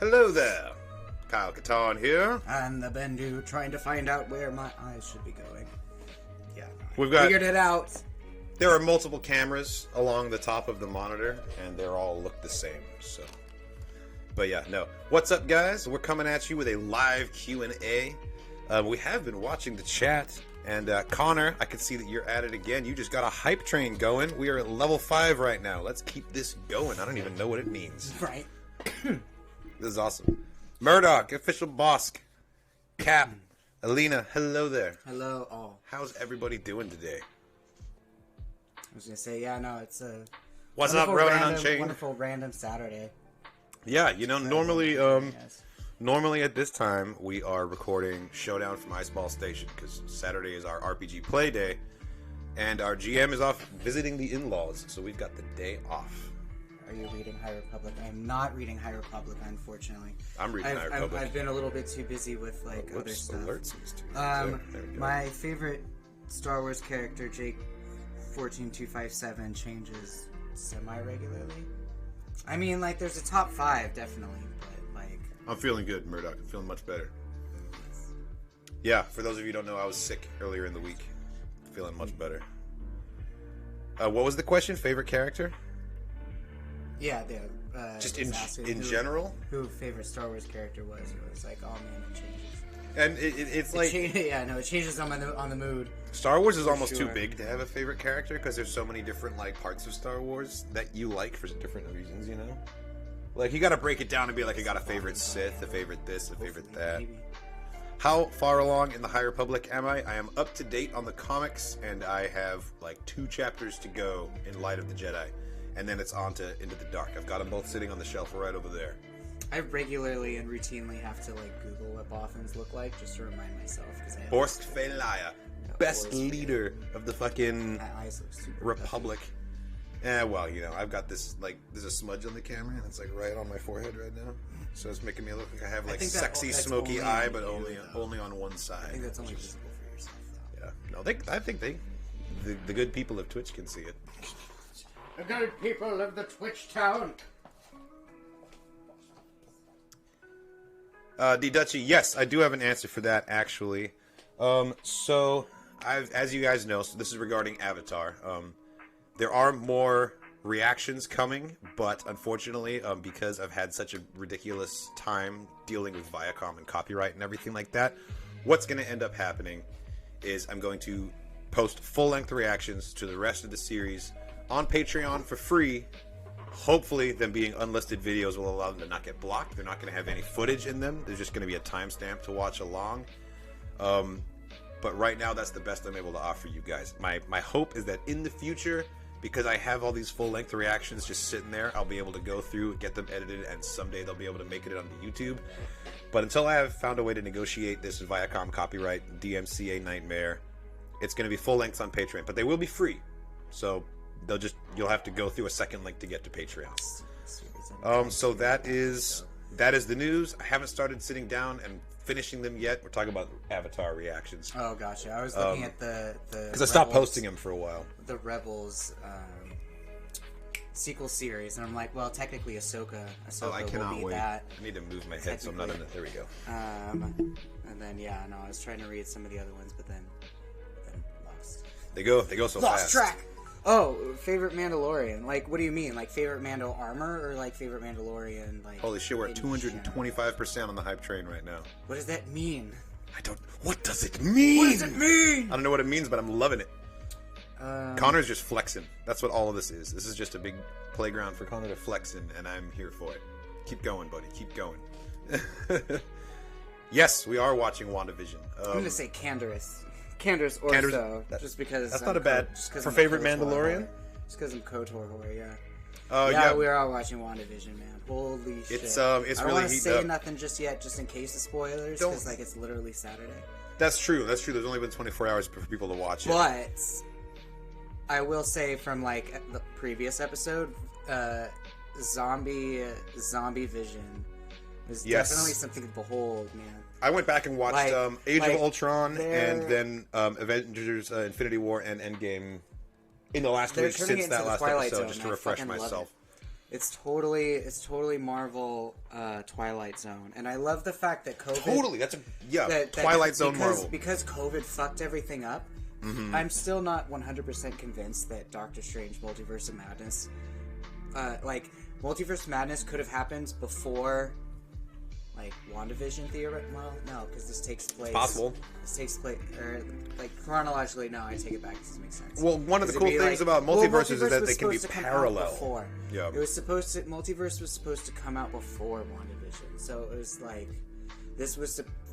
Hello there, Kyle Katarn here. And the Bendu trying to find out where my eyes should be going. Yeah, We've got figured it out. There are multiple cameras along the top of the monitor, and they all look the same. So, but yeah, no. What's up, guys? We're coming at you with a live Q&A. We have been watching the chat, and Connor, I can see that you're at it again. You just got a hype train going. We are at level 5 right now. Let's keep this going. I don't even know what it means. Right. This is awesome. Murdoch, official Bosk, Cap, Alina, hello there. Hello, all. How's everybody doing today? I was gonna say, yeah, no, it's a What's up, Ronan Unchained? Wonderful random Saturday. Yeah, you know, normally at this time we are recording Showdown from Iceball Station because Saturday is our RPG play day, and our GM is off visiting the in-laws, so we've got the day off. Are you reading High Republic? I am not reading High Republic, unfortunately. I'm reading High Republic. I've been a little bit too busy with other stuff. My favorite Star Wars character, Jake 14257, changes semi-regularly. I mean, there's a top 5 definitely, but I'm feeling good, Murdoch. I'm feeling much better. Yeah, for those of you who don't know, I was sick earlier in the week. Feeling much better. What was the question? Favorite character? Yeah, just in general? Who favorite Star Wars character was? It was like, oh man, it changes. And it's like... it changes on the mood. Star Wars is almost too big to have a favorite character because there's so many different parts of Star Wars that you like for different reasons, you know? Like, you gotta break it down and be like, I got a favorite Sith, a favorite this, a favorite that. Maybe. How far along in the High Republic am I? I am up to date on the comics, and I have 2 chapters to go in Light of the Jedi. And then it's on to Into the Dark. I've got them both sitting on the shelf right over there. I regularly and routinely have to Google what boffins look like just to remind myself. Borsk Felaya, best leader of the fucking Republic. Well, you know, I've got this there's a smudge on the camera and it's right on my forehead right now. So it's making me look like I have sexy smoky eye, but only on one side. I think that's only visible for yourself, though. Yeah, no, I think the good people of Twitch can see it. The good people of the Twitch town. D-Dutchy, yes, I do have an answer for that, actually. So, as you guys know, so this is regarding Avatar. There are more reactions coming, but unfortunately, because I've had such a ridiculous time dealing with Viacom and copyright and everything like that, what's going to end up happening is I'm going to post full-length reactions to the rest of the series on Patreon for free. Hopefully, them being unlisted videos will allow them to not get blocked. They're not going to have any footage in them. There's just going to be a timestamp to watch along. But right now, that's the best I'm able to offer you guys. My hope is that in the future, because I have all these full-length reactions just sitting there, I'll be able to go through, get them edited, and someday they'll be able to make it onto YouTube. But until I have found a way to negotiate this Viacom copyright DMCA nightmare, it's going to be full-length on Patreon. But they will be free. So... you'll have to go through a second link to get to Patreon. So that is the news. I haven't started sitting down and finishing them yet. We're talking about Avatar reactions. Oh, gotcha. I was looking at the because I stopped posting them for a while. The Rebels sequel series, and I'm like, well, technically Ahsoka I cannot will be wait. that. I need to move my head so I'm not in it. There we go. And then I was trying to read some of the other ones, but then lost. They go so lost fast. Track. Oh, favorite Mandalorian. What do you mean? Favorite Mando armor or favorite Mandalorian? Holy shit, we're at 225% on the hype train right now. What does that mean? What does it mean? What does it mean? I don't know what it means, but I'm loving it. Connor's just flexing. That's what all of this is. This is just a big playground for Connor to flex in, and I'm here for it. Keep going, buddy. Keep going. Yes, we are watching WandaVision. I'm going to say Canderous Orso, just because that's not a bad for favorite Mandalorian. Just because I'm KOTOR, yeah. Yeah, we are all watching WandaVision, man. Holy shit! It's I really don't want to say nothing just yet, just in case of spoilers, because it's literally Saturday. That's true. There's only been 24 hours for people to watch it. But I will say from the previous episode, zombie vision is definitely something to behold, man. I went back and watched Age of Ultron and then Avengers Infinity War and Endgame in the last week since that last episode, just to refresh myself. It's totally Marvel Twilight Zone, and I love the fact that COVID. Totally, that's Twilight Zone Marvel. Because COVID fucked everything up. Mm-hmm. I'm still not 100% convinced that Doctor Strange Multiverse of Madness, Multiverse of Madness could have happened before, WandaVision theory. Well, no, because this takes place. It's possible. This takes place, chronologically. No, I take it back. This doesn't make sense. Well, one of the cool things about multiverses is that they can be parallel. Yeah. It was supposed to. Multiverse was supposed to come out before WandaVision, so it was like.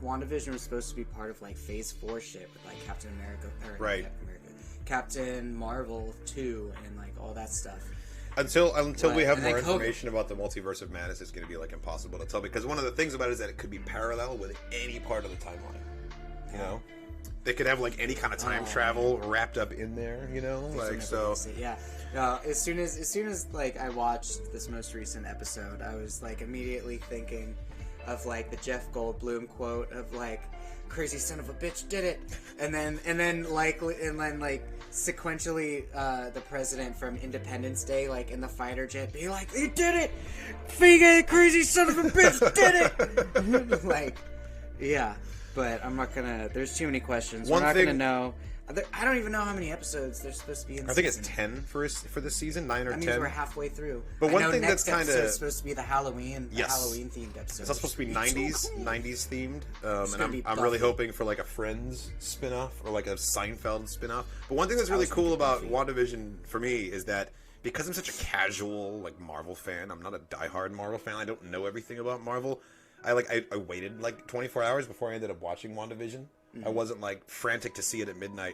WandaVision was supposed to be part of Phase 4 shit with Captain America, Captain Marvel 2, and all that stuff. Until we have more information about the Multiverse of Madness, it's going to be impossible to tell, because one of the things about it is that it could be parallel with any part of the timeline. You know, they could have any kind of time travel wrapped up in there. You know, Yeah. No, as soon as I watched this most recent episode, I was immediately thinking of the Jeff Goldblum quote of crazy son of a bitch did it, and then sequentially the president from Independence Day in the fighter jet be like, he did it, Figue, crazy son of a bitch did it. Yeah, but I'm not gonna. There's too many questions. We're not gonna know. I don't even know how many episodes there's supposed to be in the season. I think it's 10 for this season, 9 or 10. That means we're halfway through. But one thing that's kind of supposed to be the Halloween themed episode. It's not supposed to be 90s themed, and I'm really hoping for a Friends spinoff or a Seinfeld spinoff. But one thing that's really cool about WandaVision for me is that because I'm such a casual Marvel fan, I'm not a diehard Marvel fan. I don't know everything about Marvel. I waited 24 hours before I ended up watching WandaVision. I wasn't frantic to see it at midnight,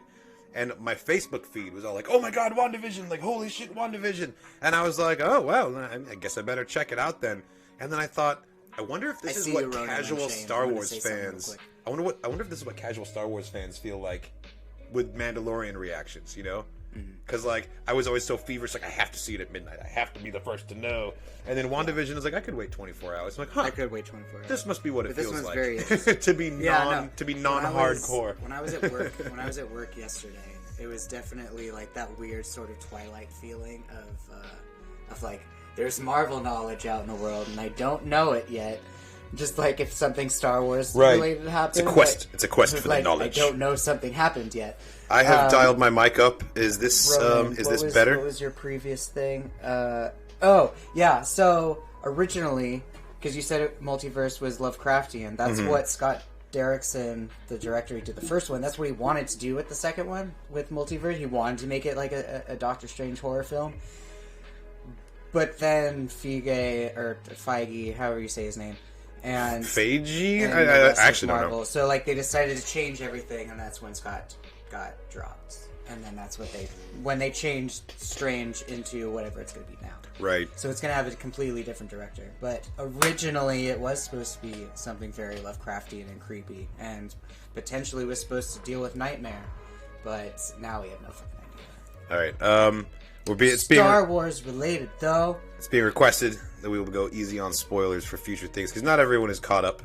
and my Facebook feed was all oh my god, WandaVision, holy shit, WandaVision, and I was oh well, I guess I better check it out then. And then I thought, I wonder if this is what casual Star Wars fans. I wonder if this is what casual Star Wars fans feel with Mandalorian reactions, you know. Because I was always so feverish, I have to see it at midnight. I have to be the first to know. And then WandaVision is I could wait 24 hours. I'm I could wait 24 hours. This must be what it feels like. Very to be non-hardcore. When I was at work yesterday, it was definitely that weird sort of Twilight feeling of there's Marvel knowledge out in the world and I don't know it yet. Just if something Star Wars related happened. It's a quest. It's a quest for the knowledge. I don't know something happened yet. I have dialed my mic up. Is this better? What was your previous thing? So originally, because you said Multiverse was Lovecraftian, that's what Scott Derrickson, the director who did the first one, that's what he wanted to do with the second one, with Multiverse. He wanted to make it a Doctor Strange horror film. But then Feige, however you say his name, and Feige? I actually don't know. So they decided to change everything, and that's when Scott got dropped. And then that's when they changed Strange into whatever it's going to be now. Right. So it's going to have a completely different director. But originally it was supposed to be something very Lovecraftian and creepy, and potentially was supposed to deal with Nightmare. But now we have no fucking idea. All right. Star Wars related, though. It's being requested that we will go easy on spoilers for future things, because not everyone is caught up.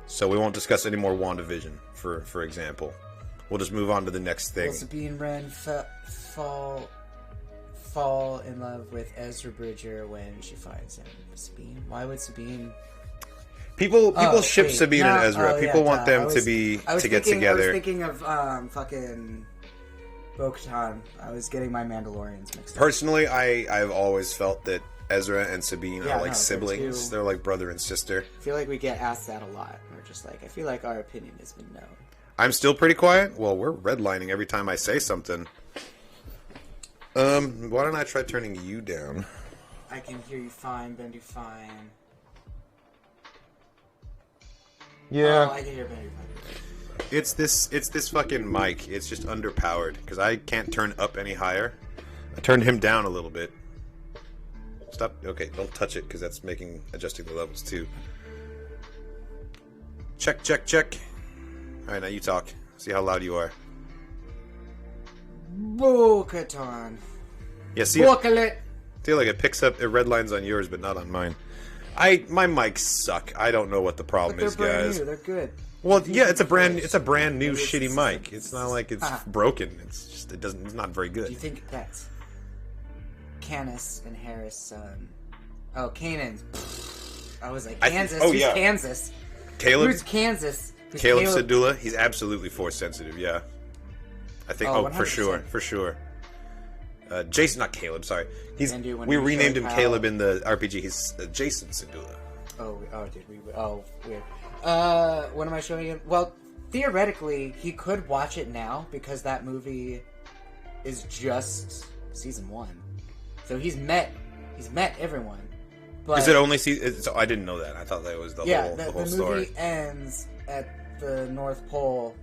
So we won't discuss any more WandaVision, for example. We'll just move on to the next thing. Will Sabine Wren fall in love with Ezra Bridger when she finds him? Sabine? Why would Sabine... People ship Sabine and Ezra. People want them to get together. I was thinking of fucking... Bo-Katan. I was getting my Mandalorians mixed up. Personally, I've always felt that Ezra and Sabine are siblings. They're like brother and sister. I feel like we get asked that a lot. We're just I feel like our opinion has been known. I'm still pretty quiet? Well, we're redlining every time I say something. Why don't I try turning you down? I can hear you fine, Bendu fine. Yeah. Oh, I can hear Bendu fine. It's this fucking mic. It's just underpowered because I can't turn up any higher. I turned him down a little bit. Stop. Okay, don't touch it because that's adjusting the levels too. Check. All right, now you talk. See how loud you are. Bo-Katan. Yeah, see. I feel like it picks up. It redlines on yours, but not on mine. My mics suck. I don't know what the problem is, guys. They're good. Well, yeah, it's a brand new shitty mic. It's not like it's broken. It's just it's not very good. Do you think that Canis and Harris Oh, Kanan. I was like, Kansas. Who's Kansas? Caleb. Who's Kansas? Caleb Syndulla. He's absolutely Force sensitive. Yeah. I think. Oh, 100%. For sure. Jason, not Caleb. Sorry. We renamed him Caleb in the RPG. He's Jason Syndulla. Oh, did we? Oh, weird. What am I showing him? Well, theoretically, he could watch it now because that movie is just season 1. So he's met everyone. But is it only season? So I didn't know that. I thought that was the whole story. The movie ends at the North Pole.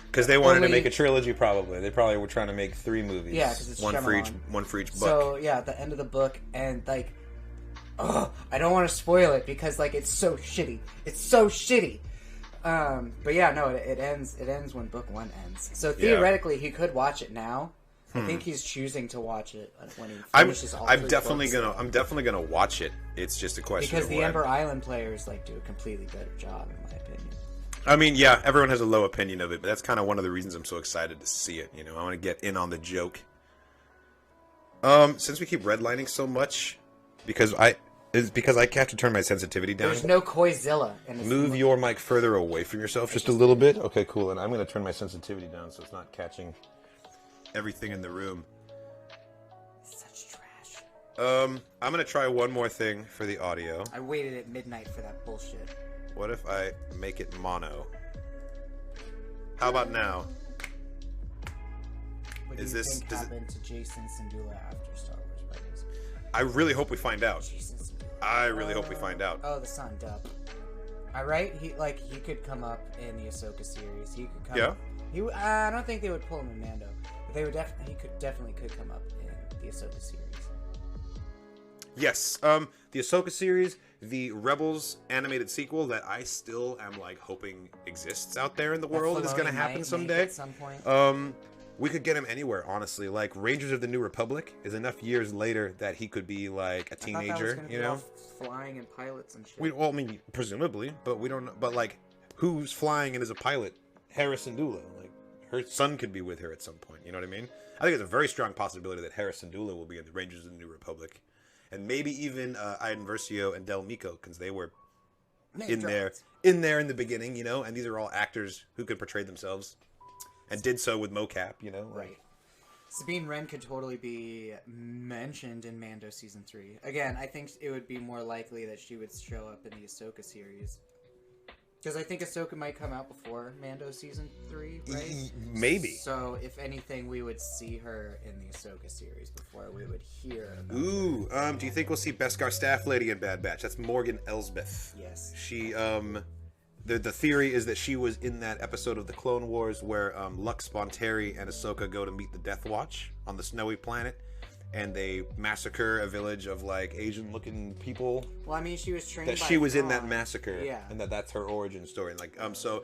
Because they wanted to make a trilogy, probably. They probably were trying to make 3 movies. Yeah, because it's one for each book. So yeah, at the end of the book, and like, I don't want to spoil it because like it's so shitty. It's so shitty. But yeah, no, it ends. It ends when book 1 ends. So theoretically, he could watch it now. I think he's choosing to watch it when he finishes all. I'm definitely gonna watch it. It's just a question because the Ember Island players like do a completely better job, in my opinion. I mean, yeah, everyone has a low opinion of it, but that's kind of one of the reasons I'm so excited to see it. You know, I want to get in on the joke. Since we keep redlining so much, because I have to turn my sensitivity down. There's no Koizilla. Move your mic further away from yourself just a little bit. Okay, cool. And I'm going to turn my sensitivity down so it's not catching everything in the room. Such trash. I'm going to try one more thing for the audio. I waited at midnight for that bullshit. What if I make it mono? How about now? What do you think happened to Jason Syndulla after Star Wars Rebels? I really hope we find out. I really hope we find out. Oh, the sun, dub. All right, he could come up in the Ahsoka series. He could come. Yeah. Up. I don't think they would pull him in Mando, but they would definitely could come up in the Ahsoka series. Yes, the Ahsoka series, the Rebels animated sequel that I still am like hoping exists out there in the world is going to happen someday. At some point. We could get him anywhere, honestly. Like Rangers of the New Republic is enough years later that he could be like a teenager, you know, flying and pilots and shit. Well, I mean, presumably, but we don't know. But like, who's flying and is a pilot? Hera Syndulla. Like, her son could be with her at some point. You know what I mean? I think it's a very strong possibility that Hera Syndulla will be in the Rangers of the New Republic. And maybe even Iden Versio and Del Mico, because they were in there in the beginning, you know. And these are all actors who could portray themselves, and did so with mocap, you know. Right. Sabine Wren could totally be mentioned in Mando season 3. Again, I think it would be more likely that she would show up in the Ahsoka series. Because I think Ahsoka might come out before Mando season 3, right? Maybe. So, if anything, we would see her in the Ahsoka series before we would hear about Ooh, her. Do you think we'll see Beskar Staff Lady in Bad Batch? That's Morgan Elsbeth. Yes. She, the theory is that she was in that episode of the Clone Wars where Lux Bonteri and Ahsoka go to meet the Death Watch on the snowy planet. And they massacre a village of like Asian-looking people. Well, I mean, she was trained. That by she was Thrawn. in that massacre, yeah, and that's her origin story. Like, so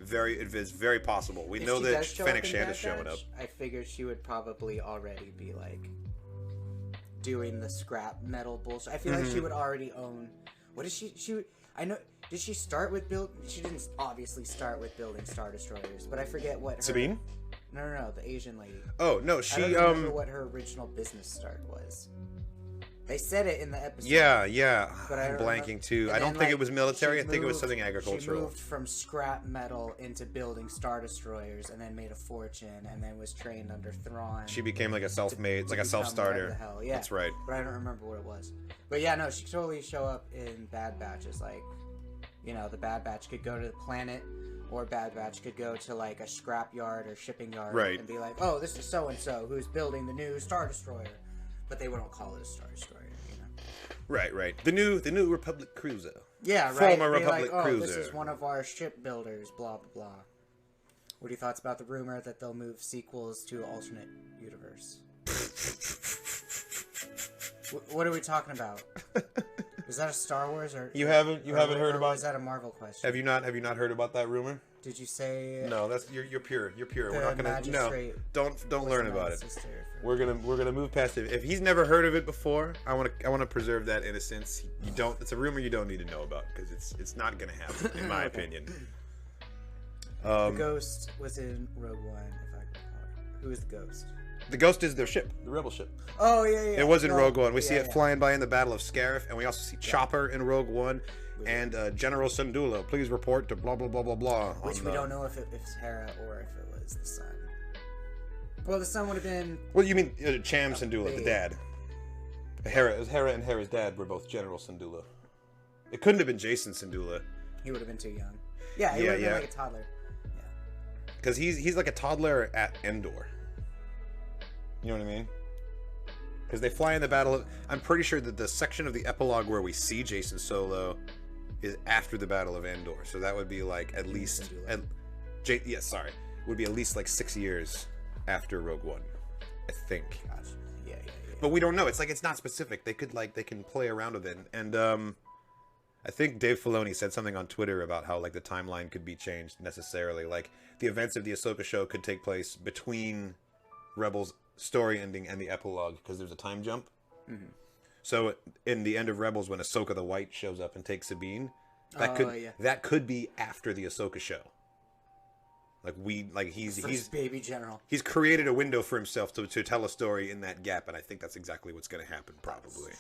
it is very possible. We know that Fennec Shand is showing up. I figured she would probably already be like doing the scrap metal bullshit. I feel like she would already own. What is she? I know. Did she start with build? She didn't obviously start with building Star Destroyers, but I forget what. Sabine? No, the Asian lady. Oh no, she. I don't remember what her original business start was. They said it in the episode. Yeah. But I'm blanking too. I don't think it was military. I think it was something agricultural. She moved from scrap metal into building Star Destroyers, and then made a fortune, and then was trained under Thrawn. She became like a self-made, like a self-starter. Yeah, that's right. But I don't remember what it was. But yeah, no, she could totally show up in Bad Batches. Like, you know, the Bad Batch could go to the planet. Or Bad Batch could go to like a scrap yard or shipping yard and be like, "Oh, this is so and so who's building the new Star Destroyer," but they wouldn't call it a Star Destroyer, you know. Right. The new Republic cruiser. Yeah, right. Former Republic cruiser. This is one of our shipbuilders. Blah blah blah. What are your thoughts about the rumor that they'll move sequels to alternate universe? What are we talking about? Is that a Star Wars or you haven't heard about? Is that a Marvel question? Have you not heard about that rumor? Did you say? No, that's you're pure. We're not gonna don't learn about it. We're gonna move past it. If he's never heard of it before, I want to preserve that innocence. You don't. It's a rumor you don't need to know about because it's not gonna happen in my opinion. The Ghost was in Rogue One. If I recall, who is the Ghost? The Ghost is their ship, the Rebel ship. Oh, yeah. It was in Rogue One. We see it flying by in the Battle of Scarif, and we also see Chopper in Rogue One, and General Syndulla. Please report to blah, blah, blah, blah, blah. Which we don't know if it's Hera or if it was the son. Well, the son would have been... Well, you mean Cham Syndulla, the dad. Hera and Hera's dad were both General Syndulla. It couldn't have been Jason Syndulla. He would have been too young. Yeah, he would have been like a toddler. Yeah. Because he's like a toddler at Endor. You know what I mean? Because they fly in the battle of... I'm pretty sure that the section of the epilogue where we see Jason Solo is after the Battle of Endor. So that would be like at least... would be at least like 6 years after Rogue One. I think. Gosh. Yeah. But we don't know. It's like, it's not specific. They can play around with it. And I think Dave Filoni said something on Twitter about how like the timeline could be changed necessarily. Like the events of the Ahsoka show could take place between Rebels story ending and the epilogue because there's a time jump. Mm-hmm. So in the end of Rebels, when Ahsoka the White shows up and takes Sabine, that could be after the Ahsoka show. He's baby general. He's created a window for himself to tell a story in that gap, and I think that's exactly what's going to happen probably.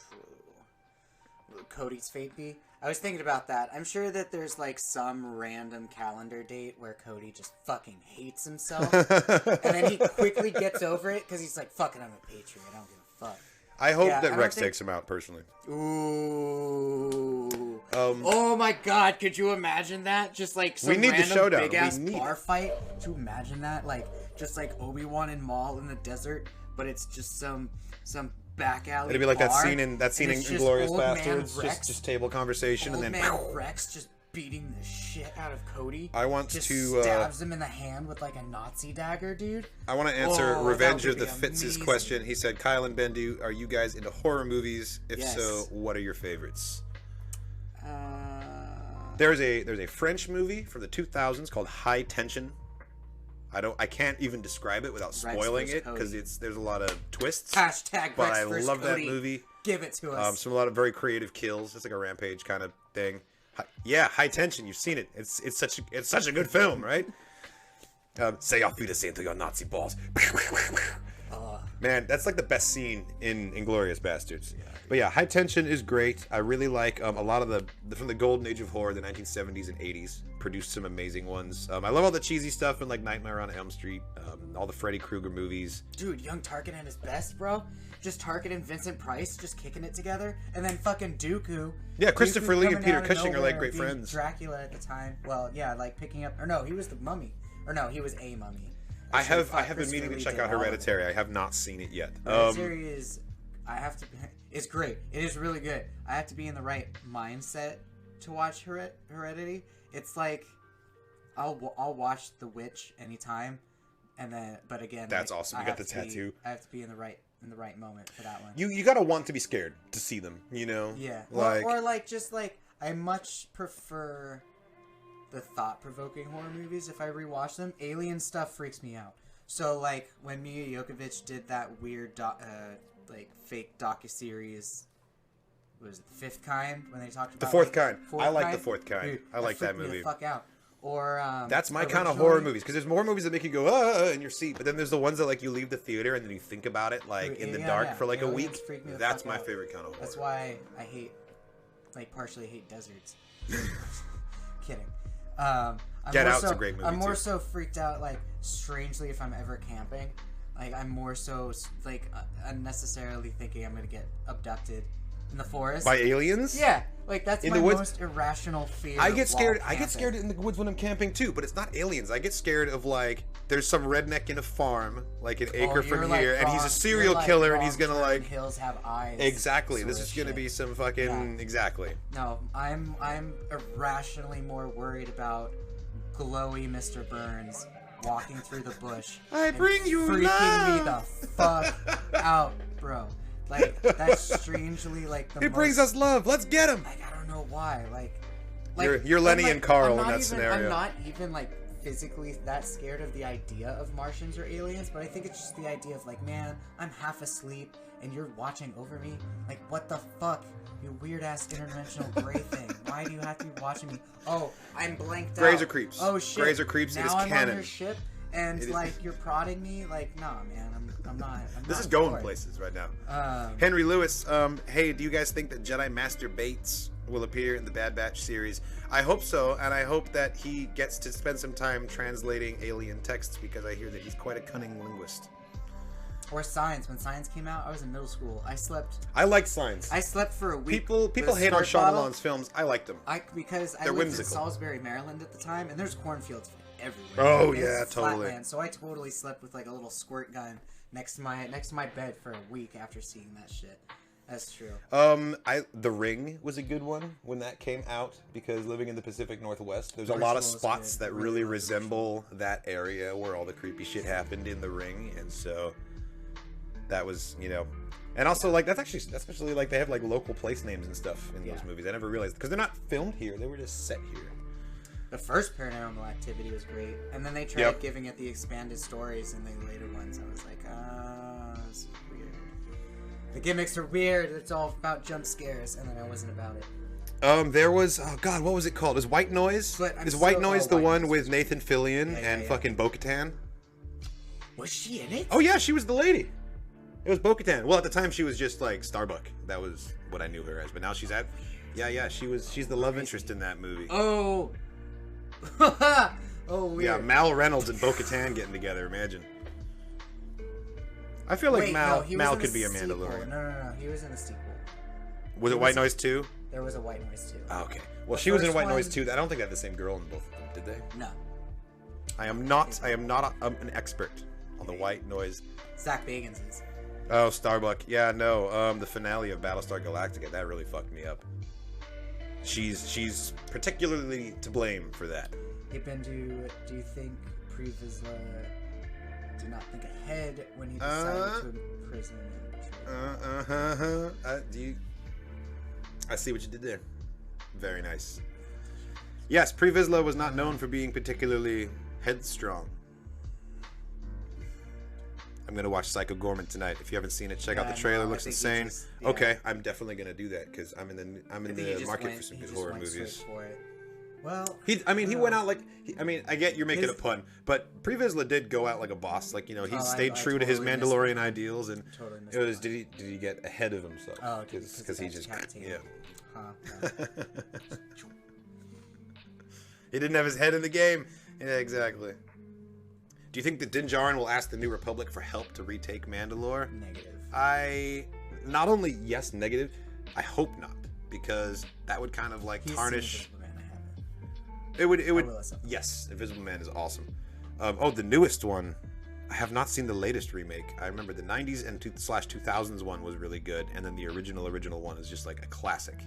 Will Cody's fate be? I was thinking about that. I'm sure that there's like some random calendar date where Cody just fucking hates himself, and then he quickly gets over it because he's like, "Fucking, I'm a patriot. I don't give a fuck." I hope that Rex takes him out personally. Ooh. Oh my God! Could you imagine that? Just like some random big ass bar fight. Could you imagine that? Like just like Obi-Wan and Maul in the desert, but it's just some back alley. It'd be like bar, that scene in Inglourious Bastards, just table conversation, and then Rex just beating the shit out of Cody. I want just to stabs him in the hand with like a Nazi dagger, dude. I want to answer Revenge of the Fitz's question. He said, "Kyle and Bendu, are you guys into horror movies? If so, what are your favorites?" There's a French movie from the 2000s called High Tension. I can't even describe it without spoiling it because there's a lot of twists. Hashtag but Rex I love that Cody. movie. Give it to us. A lot of very creative kills. It's like a Rampage kind of thing. High Tension. You've seen it. It's such a good film, right? Say auf Wiedersehen to your Nazi boss. Man, that's like the best scene in Inglourious Bastards. Yeah. But yeah, High Tension is great. I really like a lot of from the golden age of horror, the 1970s and 80s, produced some amazing ones. I love all the cheesy stuff in like Nightmare on Elm Street, all the Freddy Krueger movies. Dude, young Tarkin at his best, bro. Just Tarkin and Vincent Price just kicking it together, and then fucking Dooku. Yeah, Christopher Lee and Peter Cushing are like great friends. Dracula at the time. Well, yeah, like picking up. Or no, he was the mummy. Or no, he was a mummy. I have been meaning to check out Hereditary. I have not seen it yet. Hereditary is. It's great. It is really good. I have to be in the right mindset to watch Heredity. It's like I'll watch The Witch anytime, and then but again. That's awesome. You got the tattoo. I have to be in the right moment for that one. You gotta want to be scared to see them. You know. Yeah. Or like just like I much prefer the thought-provoking horror movies if I rewatch them. Alien stuff freaks me out. So like when Mia Jovovich did that weird like fake docuseries, what was it, The Fifth Kind, when they talked about The Fourth Kind. I like The Fourth Kind. Dude, I like that movie. Me the fuck out. Or that's my kind of horror movies, because there's more movies that make you go in your seat, but then there's the ones that like you leave the theater and then you think about it like in the dark for like a week. That's my favorite kind of horror. That's why I partially hate deserts. Kidding. Get Out's a great movie. I'm more so freaked out, like strangely, if I'm ever camping. Like I'm more so like unnecessarily thinking I'm gonna get abducted in the forest by aliens. Yeah, like that's my most irrational fear. I get scared. I get scared in the woods when I'm camping too, but it's not aliens. I get scared of like there's some redneck in a farm, like an acre from here, and he's a serial killer, and he's gonna like hills have eyes. Exactly. This is gonna be some fucking exactly. No, I'm irrationally more worried about glowy Mr. Burns walking through the bush. I bring you freaking me the fuck out, bro. Like that's strangely like the. It brings us love. Let's get him. Like I don't know why. Like you're Lenny and Carl in that scenario. I'm not even like physically that scared of the idea of Martians or aliens, but I think it's just the idea of like, man, I'm half asleep and you're watching over me. Like what the fuck, you weird ass interdimensional gray thing. Why do you have to be watching me? Oh, I'm blanked out. Grays are creeps. Oh shit. Grays are creeps. Now it is I'm canon. on your ship. and like you're prodding me. Like, nah, man, I'm not. This is going places right now. Henry Lewis, hey, do you guys think that Jedi Master Bates will appear in the Bad Batch series? I hope so, and I hope that he gets to spend some time translating alien texts, because I hear that he's quite a cunning linguist. Or Signs. When Signs came out, I was in middle school. I like Signs. I slept for a week. People hate on Shyamalan's films. I liked them. Because I lived in Salisbury, Maryland at the time, and there's cornfields everywhere. Oh yeah, totally. Flatland, so I totally slept with like a little squirt gun next to my bed for a week after seeing that shit. That's true. The Ring was a good one when that came out, because living in the Pacific Northwest, there's a lot of spots that really resemble that area where all the creepy shit happened in The Ring, and so that was, you know, and also like that's actually, especially like they have like local place names and stuff in those movies. I never realized, because they're not filmed here; they were just set here. The first Paranormal Activity was great, and then they tried giving it the expanded stories in the later ones. I was like, this is weird. The gimmicks are weird. It's all about jump scares, and then I wasn't about it. There was, oh god, what was it called? Is White Noise? Is White Noise the one with Nathan Fillion and fucking Bo-Katan? Was she in it? Oh yeah, she was the lady. It was Bo-Katan. Well, at the time she was just like Starbuck. That was what I knew her as. But now she's she's the love interest in that movie. Oh. Oh, weird. Yeah, Mal Reynolds and Bo-Katan getting together. Imagine. I feel like Mal could be a Mandalorian. No. He was in a sequel. Was it White Noise 2? There was a White Noise 2. Oh, okay. Well, she was in White Noise 2. I don't think they had the same girl in both of them, did they? No. I am not an expert on the White Noise. Zach Bagans is. Oh, Starbuck. Yeah, no. The finale of Battlestar Galactica, that really fucked me up. She's particularly to blame for that. Hey, Bendu, do you think Pre Vizsla did not think ahead when he decided to imprison and I see what you did there. Very nice. Yes, Pre Vizsla was not known for being particularly headstrong. I'm gonna watch Psycho Gorman tonight. If you haven't seen it, check out the trailer. Looks insane. Okay, I'm definitely gonna do that, because I'm in the market for some good horror movies. Well, he went out like, I get you're making a pun, but Pre Vizsla did go out like a boss. Like, you know, he stayed true to his Mandalorian ideals, and it was did he get ahead of himself? Oh, because he just Huh, he didn't have his head in the game. Yeah, exactly. Do you think that Din Djarin will ask the New Republic for help to retake Mandalore? Negative. Not only yes, negative. I hope not, because that would kind of like tarnish. It would. Yes, Invisible Man is awesome. The newest one. I have not seen the latest remake. I remember the 90s and /2000s one was really good, and then the original one is just like a classic.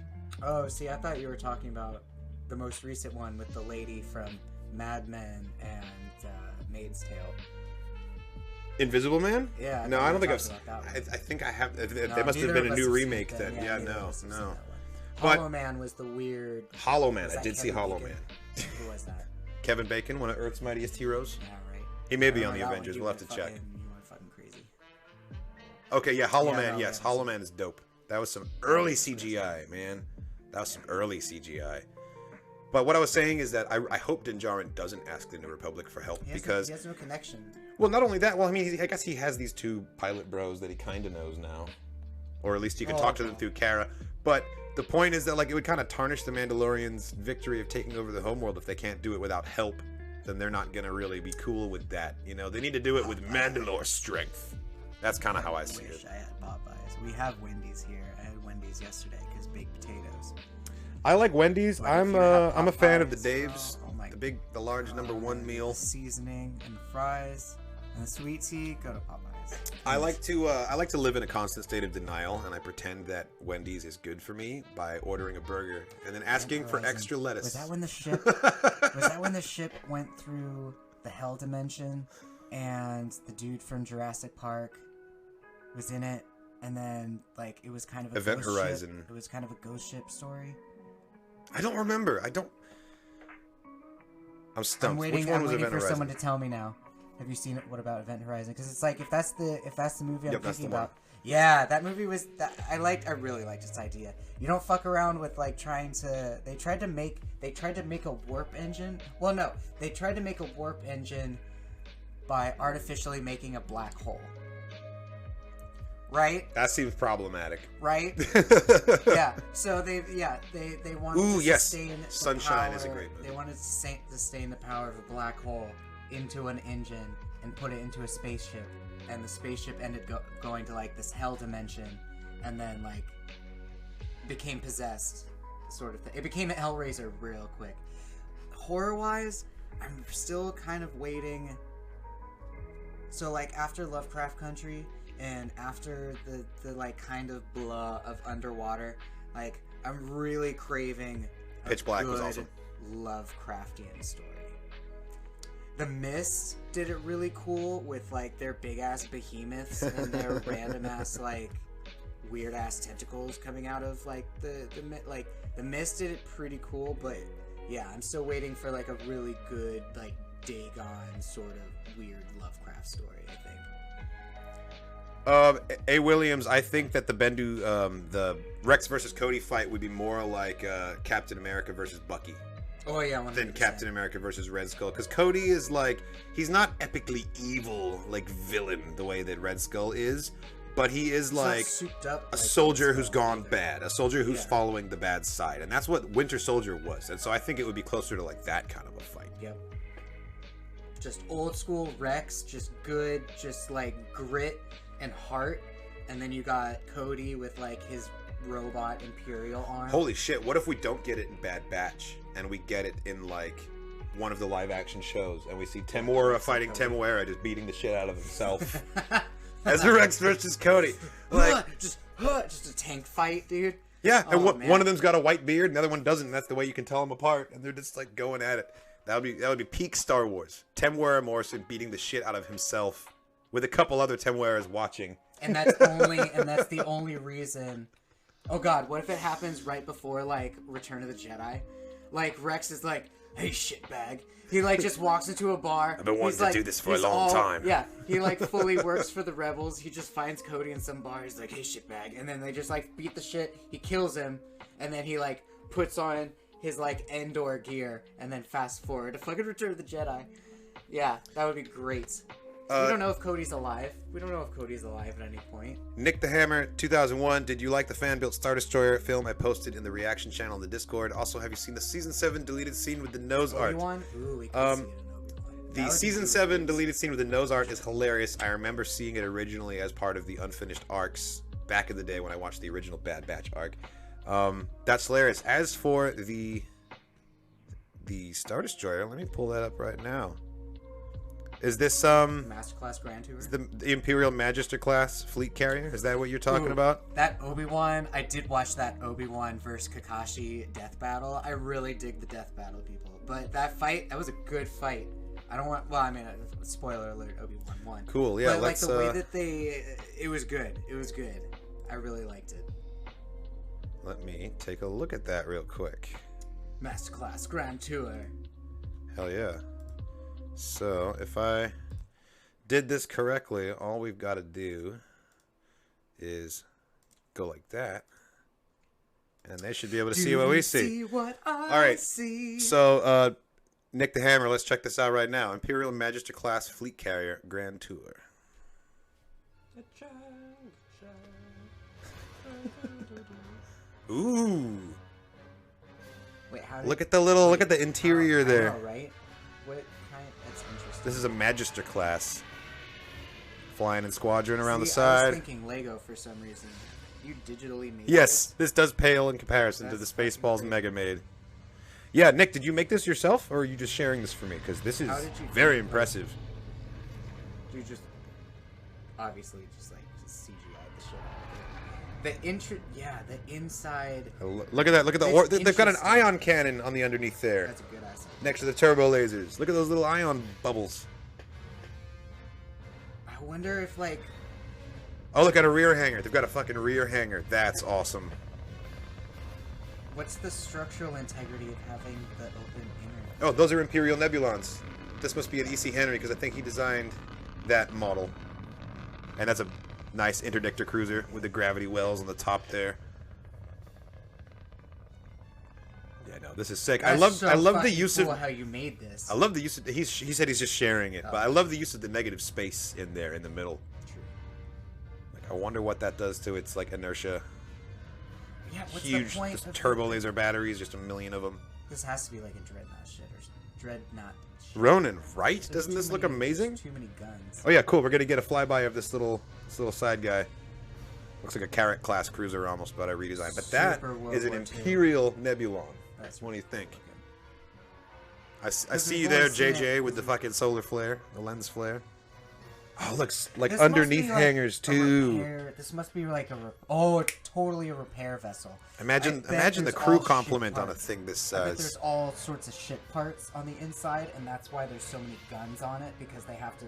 Oh, see, I thought you were talking about the most recent one with the lady from Mad Men and Maid's Tale. Invisible Man? Yeah. No, I don't think I think I have. There must have been a new remake then. Yeah, no. Hollow Man was the weird. Hollow Man. I did see Hollow Man. Who was that? Kevin Bacon, one of Earth's mightiest heroes. Yeah, right. He may be on the Avengers. We'll have to check. You went fucking crazy. Okay, yeah, Hollow Man. Yes, Hollow Man is dope. That was some early CGI, man. That was some early CGI. But what I was saying is that I hope Din Djarin doesn't ask the New Republic for help, because he has no connection. Well, not only that. Well, I mean, I guess he has these two pilot bros that he kind of knows now, or at least he can talk to them through Kara. But the point is that like it would kind of tarnish the Mandalorians' victory of taking over the homeworld if they can't do it without help. Then they're not gonna really be cool with that. You know, they need to do it with Mandalore strength. That's kind of how I see it. I had Popeyes. We have Wendy's here. I had Wendy's yesterday because baked potatoes. I like Wendy's. I'm a fan of the Dave's, the large #1 meal. The seasoning and the fries and the sweet tea. Go to Popeyes. I like to live in a constant state of denial, and I pretend that Wendy's is good for me by ordering a burger and then asking for extra lettuce. Was that when the ship went through the hell dimension, and the dude from Jurassic Park was in it, and then like it was kind of a Event ghost Horizon. Ship. It was kind of a ghost ship story. I don't remember. I'm stumped. I'm waiting Event for Horizon? someone to tell me now. Have you seen it? What about Event Horizon? Because it's like if that's the movie I'm thinking about. Yeah, that movie was that I really liked its idea. You don't fuck around with like they tried to make a warp engine. Well, no, they tried to make a warp engine by artificially making a black hole. Right? That seems problematic. Right? Yeah. So they wanted to sustain the Sunshine power, is a great movie. They wanted to sustain the power of a black hole into an engine and put it into a spaceship, and the spaceship ended going to like this hell dimension, and then like became possessed, sort of thing. It became a Hellraiser real quick. Horror-wise, I'm still kind of waiting. So like after Lovecraft Country and after the like kind of blah of Underwater, like I'm really craving Pitch Black was awesome. Lovecraftian story. The Mist did it really cool with like their big ass behemoths and their random ass like weird ass tentacles coming out of like the Mist did it pretty cool, but yeah, I'm still waiting for like a really good like Dagon sort of weird Lovecraft story, I think. A. Williams, I think that the Bendu, the Rex versus Cody fight would be more like Captain America versus Bucky. Oh yeah, 100%. Than Captain America versus Red Skull, because Cody is like, he's not epically evil like villain the way that Red Skull is, but he is like a soldier who's gone bad, a soldier who's following the bad side, and that's what Winter Soldier was, and so I think it would be closer to like that kind of a fight. Yep. Just old school Rex, just good, just like grit and heart, and then you got Cody with like his robot Imperial arm. Holy shit, what if we don't get it in Bad Batch and we get it in like one of the live action shows and we see Temuera fighting Temuera just beating the shit out of himself as a Rex versus Cody, like just a tank fight, dude. Yeah, and one of them's got a white beard and the other one doesn't, and that's the way you can tell them apart, and they're just like going at it. That would be peak Star Wars. Temuera Morrison beating the shit out of himself with a couple other Temueras watching. And that's the only reason. Oh god, what if it happens right before like Return of the Jedi? Like Rex is like, "Hey shitbag." He like just walks into a bar. I've been wanting to do this for a long time. Yeah, he like fully works for the rebels. He just finds Cody in some bar. He's like, "Hey shitbag," and then they just like beat the shit. He kills him, and then he like puts on his like Endor gear, and then fast forward to fucking Return of the Jedi. Yeah, that would be great. We don't know if Cody's alive. We don't know if Cody's alive at any point. Nick the Hammer, 2001. Did you like the fan-built Star Destroyer film I posted in the reaction channel in the Discord? Also, have you seen the Season 7 deleted scene with the nose art? Ooh, we can see it in Obi-Wan. The Season 7 deleted scene with the nose art is hilarious. I remember seeing it originally as part of the unfinished arcs back in the day when I watched the original Bad Batch arc. That's hilarious. As for the Star Destroyer, let me pull that up right now. Is this Masterclass Grand Tour? The Imperial Magister class fleet carrier? Is that what you're talking about? That Obi-Wan, I did watch that Obi-Wan versus Kakashi death battle. I really dig the death battle, people. But that fight, that was a good fight. I don't want, well, I mean, spoiler alert, Obi-Wan won. Cool, yeah. But like the way that it was good. It was good. I really liked it. Let me take a look at that real quick. Masterclass Grand Tour. Hell yeah. So, if I did this correctly, all we've got to do is go like that, and they should be able to see what we see. What I all right. See? So, Nick the Hammer, let's check this out right now. Imperial Magister class fleet carrier Grand Tour. Ooh. Wait, how look at the interior there. I know, right? What kind? That's interesting. This is a Magister class. Flying in squadron around the I side. was thinking Lego for some reason. You digitally made Yes, this does pale in comparison to the Spaceballs Mega made. Yeah, Nick, did you make this yourself, or are you just sharing this for me? Because this is very impressive. You just obviously just CGI'd the shit out of it. The inside. Look at that! Look at the they've got an ion cannon on the underneath there. That's a good asset. Next to the turbo lasers. Look at those little ion bubbles. I wonder if like. Oh, look at a rear hangar. They've got a fucking rear hangar. That's awesome. What's the structural integrity of having the open inner? Oh, those are Imperial Nebulons. This must be an E.C. Henry because I think he designed that model. And that's a nice interdictor cruiser with the gravity wells on the top there. Yeah, no, No, this is sick. That's I love the use cool of how you made this. I love the use of he said he's just sharing it, but I love the use of the negative space in there in the middle. True. Like I wonder what that does to its like inertia. Yeah, what's Huge the point of turbo laser batteries, just a million of them. This has to be like a Dreadnought shit or Dreadnought. Ronin, right? There's Doesn't this look many, amazing? Too many guns. Oh yeah, cool. We're gonna get a flyby of this little side guy. Looks like a Carrot class cruiser almost, but I redesigned. But that is an Imperial Nebulon. What do you think? I see you there, JJ, with the fucking solar flare, the lens flare. Oh, looks like this underneath like hangars too. This must be like totally a repair vessel. Imagine the crew complement on a thing this size. I bet there's all sorts of shit parts on the inside, and that's why there's so many guns on it, because they have to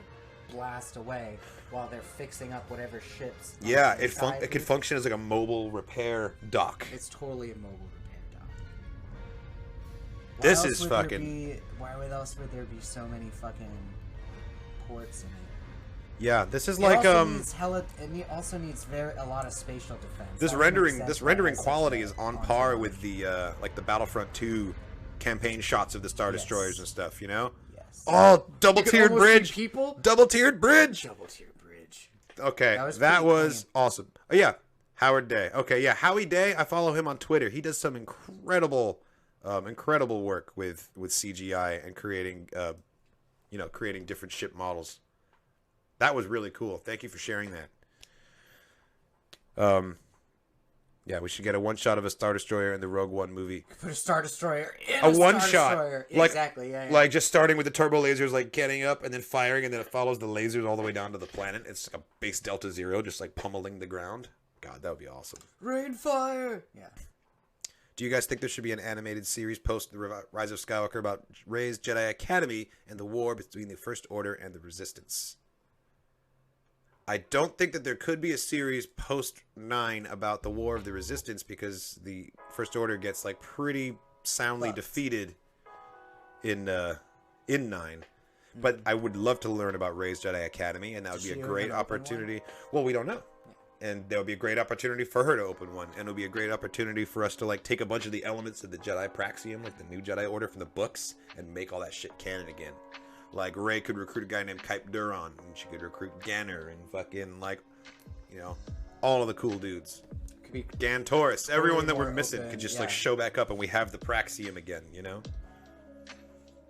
blast away while they're fixing up whatever ships. Yeah, it could function as like a mobile repair dock. It's totally a mobile repair dock. This is fucking. Why else would there be so many fucking ports in it? Yeah, this is It like also needs a lot of spatial defense. This rendering quality is on par with the like the Battlefront 2 campaign shots of the Star Destroyers and stuff, you know? Yes. Oh, double-tiered bridge. People? Double-tiered bridge. Double-tiered bridge. Okay, that was awesome. Oh yeah, Howard Day. Okay, yeah, Howie Day. I follow him on Twitter. He does some incredible work with CGI and creating creating different ship models. That was really cool. Thank you for sharing that. Yeah, we should get a one shot of a Star Destroyer in the Rogue One movie. Put a Star Destroyer in a one shot, like, exactly. Yeah, like just starting with the turbo lasers, like getting up and then firing, and then it follows the lasers all the way down to the planet. It's like a base Delta Zero, just like pummeling the ground. God, that would be awesome. Rain fire. Yeah. Do you guys think there should be an animated series post the Rise of Skywalker about Rey's Jedi Academy and the war between the First Order and the Resistance? I don't think that there could be a series post 9 about the War of the Resistance, because the First Order gets like pretty soundly defeated in 9. But I would love to learn about Rey's Jedi Academy, and that would be a great opportunity. Well, we don't know. And there would be a great opportunity for her to open one, and it would be a great opportunity for us to like take a bunch of the elements of the Jedi Praxium, like the new Jedi Order from the books, and make all that shit canon again. Like, Rey could recruit a guy named Kype Duron, and she could recruit Ganner, and fucking, like, you know, all of the cool dudes. Could be Gan Taurus, everyone that we're missing could just, like, show back up, and we have the Praxium again, you know?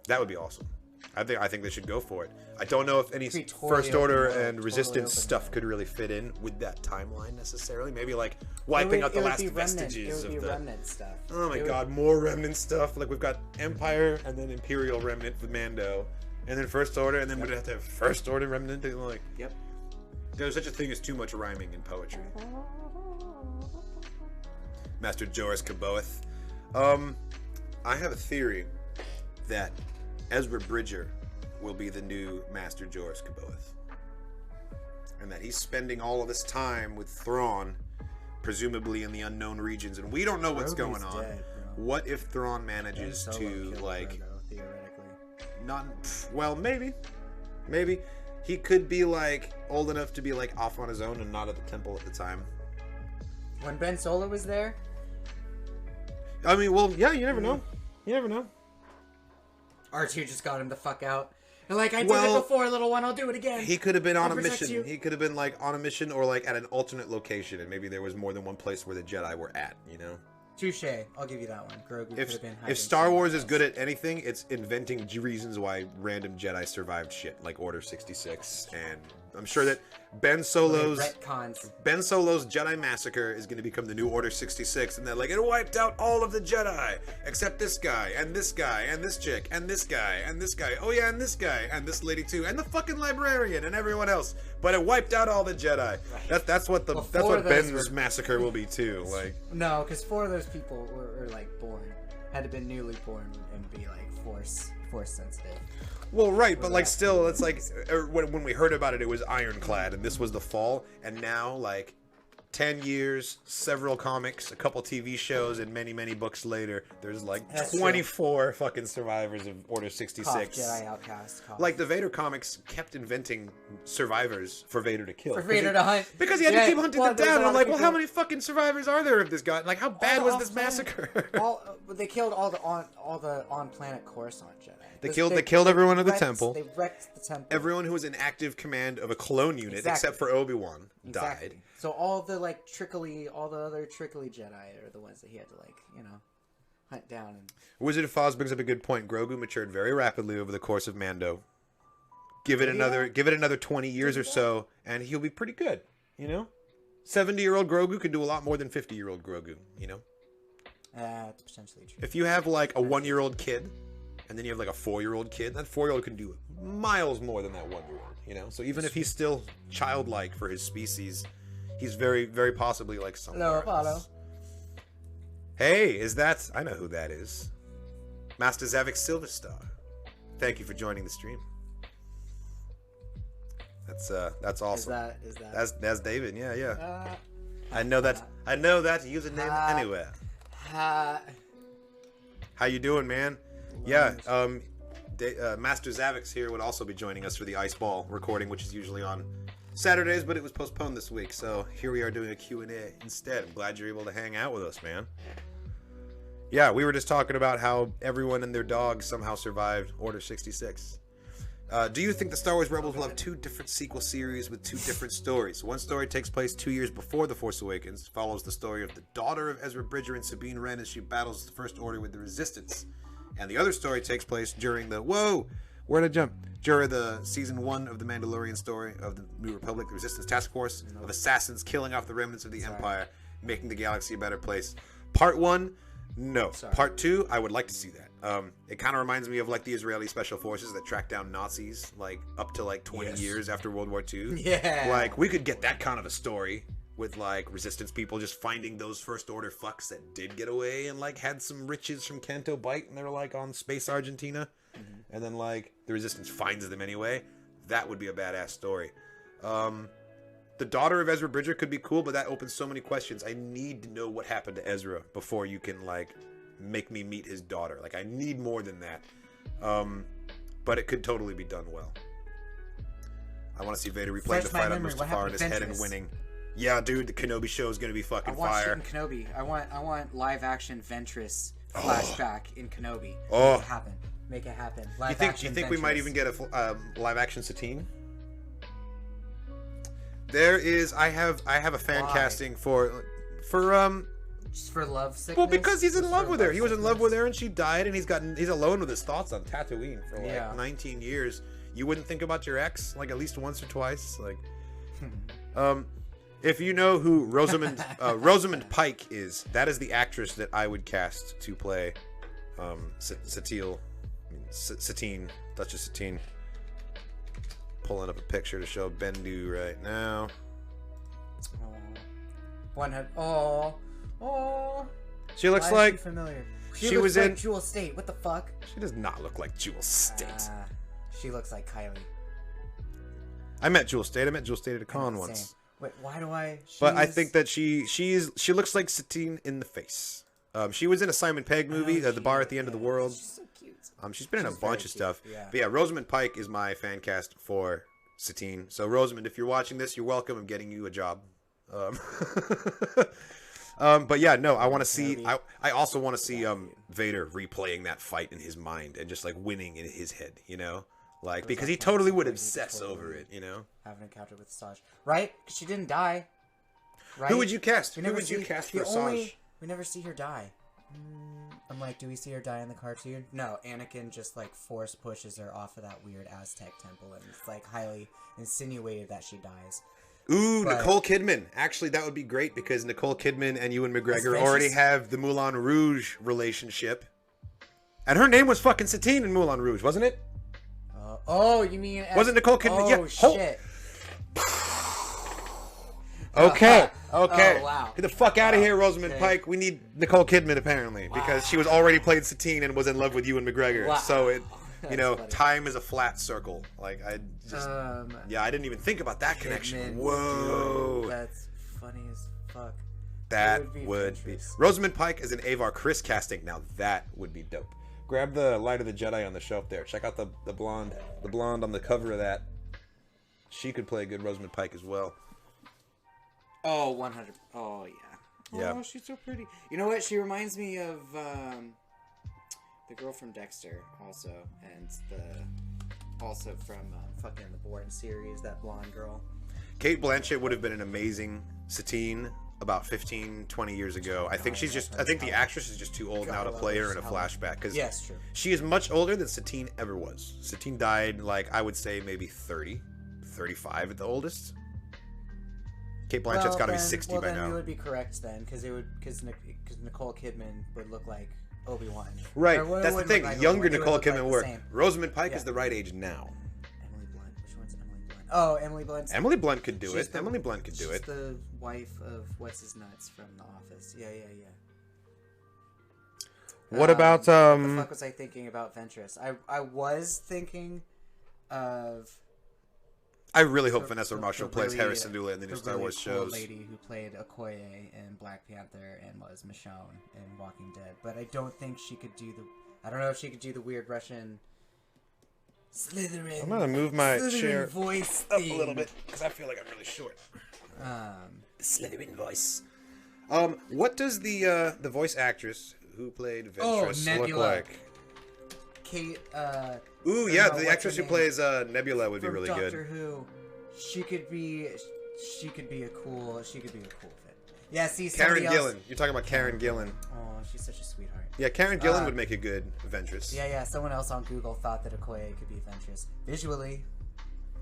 That would be awesome. I think they should go for it. I don't know if any First Order and Resistance stuff could really fit in with that timeline, necessarily. Maybe, like, wiping out the last vestiges of the... Remnant stuff. Oh, my God, more Remnant stuff. Like, we've got Empire, and then Imperial Remnant with Mando. And then First Order, and then we'd have to have First Order Remnant. Like, yep. There's such a thing as too much rhyming in poetry. Master Joris Kaboeth. I have a theory that Ezra Bridger will be the new Master Joris Kaboeth. And that he's spending all of this time with Thrawn, presumably in the unknown regions, and we don't know what's going on. Dead, what if Thrawn manages to, like... Not well, maybe he could be like old enough to be like off on his own and not at the temple at the time. When Ben Solo was there, I mean, well, yeah, you never know. You never know. R2 just got him the fuck out. And like, I did it before, little one. I'll do it again. He could have been on a mission. He could have been like on a mission or like at an alternate location, and maybe there was more than one place where the Jedi were at. You know. Touche. I'll give you that one. Grogu could have been. If Star Wars is good at anything, it's inventing reasons why random Jedi survived shit, like Order 66, and I'm sure that Ben Solo's Jedi Massacre is going to become the new Order 66, and they're like, it wiped out all of the Jedi except this guy and this guy and this chick and this guy and this guy. Oh yeah, and this guy and this lady too, and the fucking librarian and everyone else. But it wiped out all the Jedi. Right. That's what Ben's massacre will be too. Like no, because 4 of those people were like born, had to been newly born and be like force sensitive. Well, right, but like still, it's like when we heard about it, it was ironclad, and this was the fall, and now like 10 years, several comics, a couple TV shows, and many, many books later, there's like That's 24 fucking survivors of Order 66. Jedi outcast. Like, the Vader comics kept inventing survivors for Vader to kill. For Vader to hunt. Because he had to keep hunting them down. And I'm like, well, how people- many fucking survivors are there of this guy? Like, how bad was this massacre? They killed all the on-planet Coruscant Jedi. They killed everyone at the wrecked- temple. They wrecked the temple. Everyone who was in active command of a clone unit, except for Obi-Wan, died. So all the other trickly Jedi are the ones that he had to hunt down. And Wizard of Oz brings up a good point. Grogu matured very rapidly over the course of Mando. Give it another 20 years or so, and he'll be pretty good. 70-year-old Grogu could do a lot more than 50-year-old Grogu. It's potentially true. If you have like a 1-year-old kid, and then you have like a 4-year-old kid, that 4-year-old can do miles more than that 1-year-old. So even if he's still childlike for his species, he's very, very possibly like somewhere else. Hey, I know who that is. Master Zavik Silverstar. Thank you for joining the stream. That's awesome. Is that? That's David. Yeah. I know that username anywhere. How you doing, man? Yeah. Master Zavix here would also be joining us for the Ice Ball recording, which is usually on Saturdays, but it was postponed this week. So here we are doing a Q&A instead. I'm glad you're able to hang out with us, man. Yeah, we were just talking about how everyone and their dog somehow survived Order 66. Do you think the Star Wars Rebels will have 2 different sequel series with 2 different stories? One story takes place 2 years before The Force Awakens, follows the story of the daughter of Ezra Bridger and Sabine Wren as she battles the First Order with the Resistance. And the other story takes place during the... Whoa! Where'd I jump? During the Season 1 of the Mandalorian story of the New Republic, the Resistance Task Force, of assassins killing off the remnants of the Empire, making the galaxy a better place. Part 1... No. Sorry. Part 2, I would like to see that. It kind of reminds me of like the Israeli special forces that track down Nazis like up to like 20 years after World War II. Yeah. Like we could get that kind of a story with like resistance people just finding those First Order fucks that did get away and like had some riches from Canto Bight and they were like on Space Argentina. Mm-hmm. And then like the resistance finds them anyway. That would be a badass story. The daughter of Ezra Bridger could be cool, but that opens so many questions. I need to know what happened to Ezra before you can, like, make me meet his daughter. Like, I need more than that. But it could totally be done well. I want to see Vader replaying the fight on Mustafar in his head and winning. Yeah, dude, the Kenobi show is going to be fucking fire. Shit in Kenobi. I want live-action Ventress flashback in Kenobi. Make it happen. You think we might even get a live-action Satine? There is. I have a fan casting for just for love sickness. Well, because he's in love with her. He was in love with her, and she died, and he's alone with his thoughts on Tatooine for like 19 years. You wouldn't think about your ex like at least once or twice, like. If you know who Rosamund Pike is, that is the actress that I would cast to play Satine, Duchess Satine. Pulling up a picture to show Bendu right now. She looks like familiar. She was in Jewel State. What the fuck? She does not look like Jewel State. She looks like Kylie. I met Jewel State. at a con once. Wait, why do I? But I think that she looks like Satine in the face. She was in a Simon Pegg movie, The Bar at the End of the World. She's so cute. She's been in a bunch of stuff. Yeah. But yeah, Rosamund Pike is my fan cast for Satine. So Rosamund, if you're watching this, you're welcome. I'm getting you a job. But yeah, no, I want to see. I also want to see Vader replaying that fight in his mind and just like winning in his head. Like because he totally would obsess over it. Have an encounter with Asajj, right? Because she didn't die. Right? Who would you cast? Who would you cast for Asajj? We never see her die. I'm like, do we see her die in the cartoon? No, Anakin just like force pushes her off of that weird Aztec temple, and it's like highly insinuated that she dies. Ooh, Nicole Kidman. Actually, that would be great because Nicole Kidman and Ewan McGregor already have the Moulin Rouge relationship, and her name was fucking Satine in Moulin Rouge, wasn't it? You mean wasn't Nicole Kidman? Oh yeah. Shit. Okay. Oh, wow. Get the fuck out of here, Rosamund Pike. We need Nicole Kidman, apparently, because she was already played Satine and was in love with Ewan McGregor. Wow. So it, funny. Time is a flat circle. Like, I just... I didn't even think about that connection. Whoa. That's funny as Fuck. That would be Rosamund Pike as an Avar Chris casting. Now that would be dope. Grab the Light of the Jedi on the shelf there. Check out the blonde on the cover of that. She could play a good Rosamund Pike as well. Oh, 100. Oh yeah. Yeah. Oh, she's so pretty. You know what? She reminds me of the girl from Dexter, also, and also from fucking the Bourne series, that blonde girl. Kate Blanchett would have been an amazing Satine about 15, 20 years ago. I think she's just. I think the actress is just too old now to play her in a flashback. Because yes, true. She is much older than Satine ever was. Satine died, like, I would say maybe 30, 35 at the oldest. Kate Blanchett's got to be 60 by now. Well, then you would be correct then, because Nicole Kidman would look like Obi-Wan. Right, that's the thing. Like Younger Nicole Kidman worked. Rosamund Pike is the right age now. Emily Blunt. Which one's Emily Blunt? Oh, Emily Blunt. Emily Blunt could do it. Emily Blunt could do it. She's the wife of What's-His-Nuts from The Office. Yeah. What about What the fuck was I thinking about Ventress? I was thinking of. I really hope Vanessa Marshall plays Hera Syndulla in the new Star Wars shows. The lady who played Okoye in Black Panther and was Michonne in Walking Dead, but I don't think she could do the. I don't know if she could do the weird Russian Slytherin. I'm gonna move my chair voice up a little bit because I feel like I'm really short. The Slytherin voice. What does the voice actress who played Ventress look like? Kate. Ooh, yeah, the actress who plays Nebula would be really good. Doctor Who, she could be a cool fit. Yeah, see, Karen Gillan. You're talking about Karen Gillan. Oh, she's such a sweetheart. Yeah, Karen Gillan would make a good Ventress. Yeah. Someone else on Google thought that Okoye could be Ventress visually,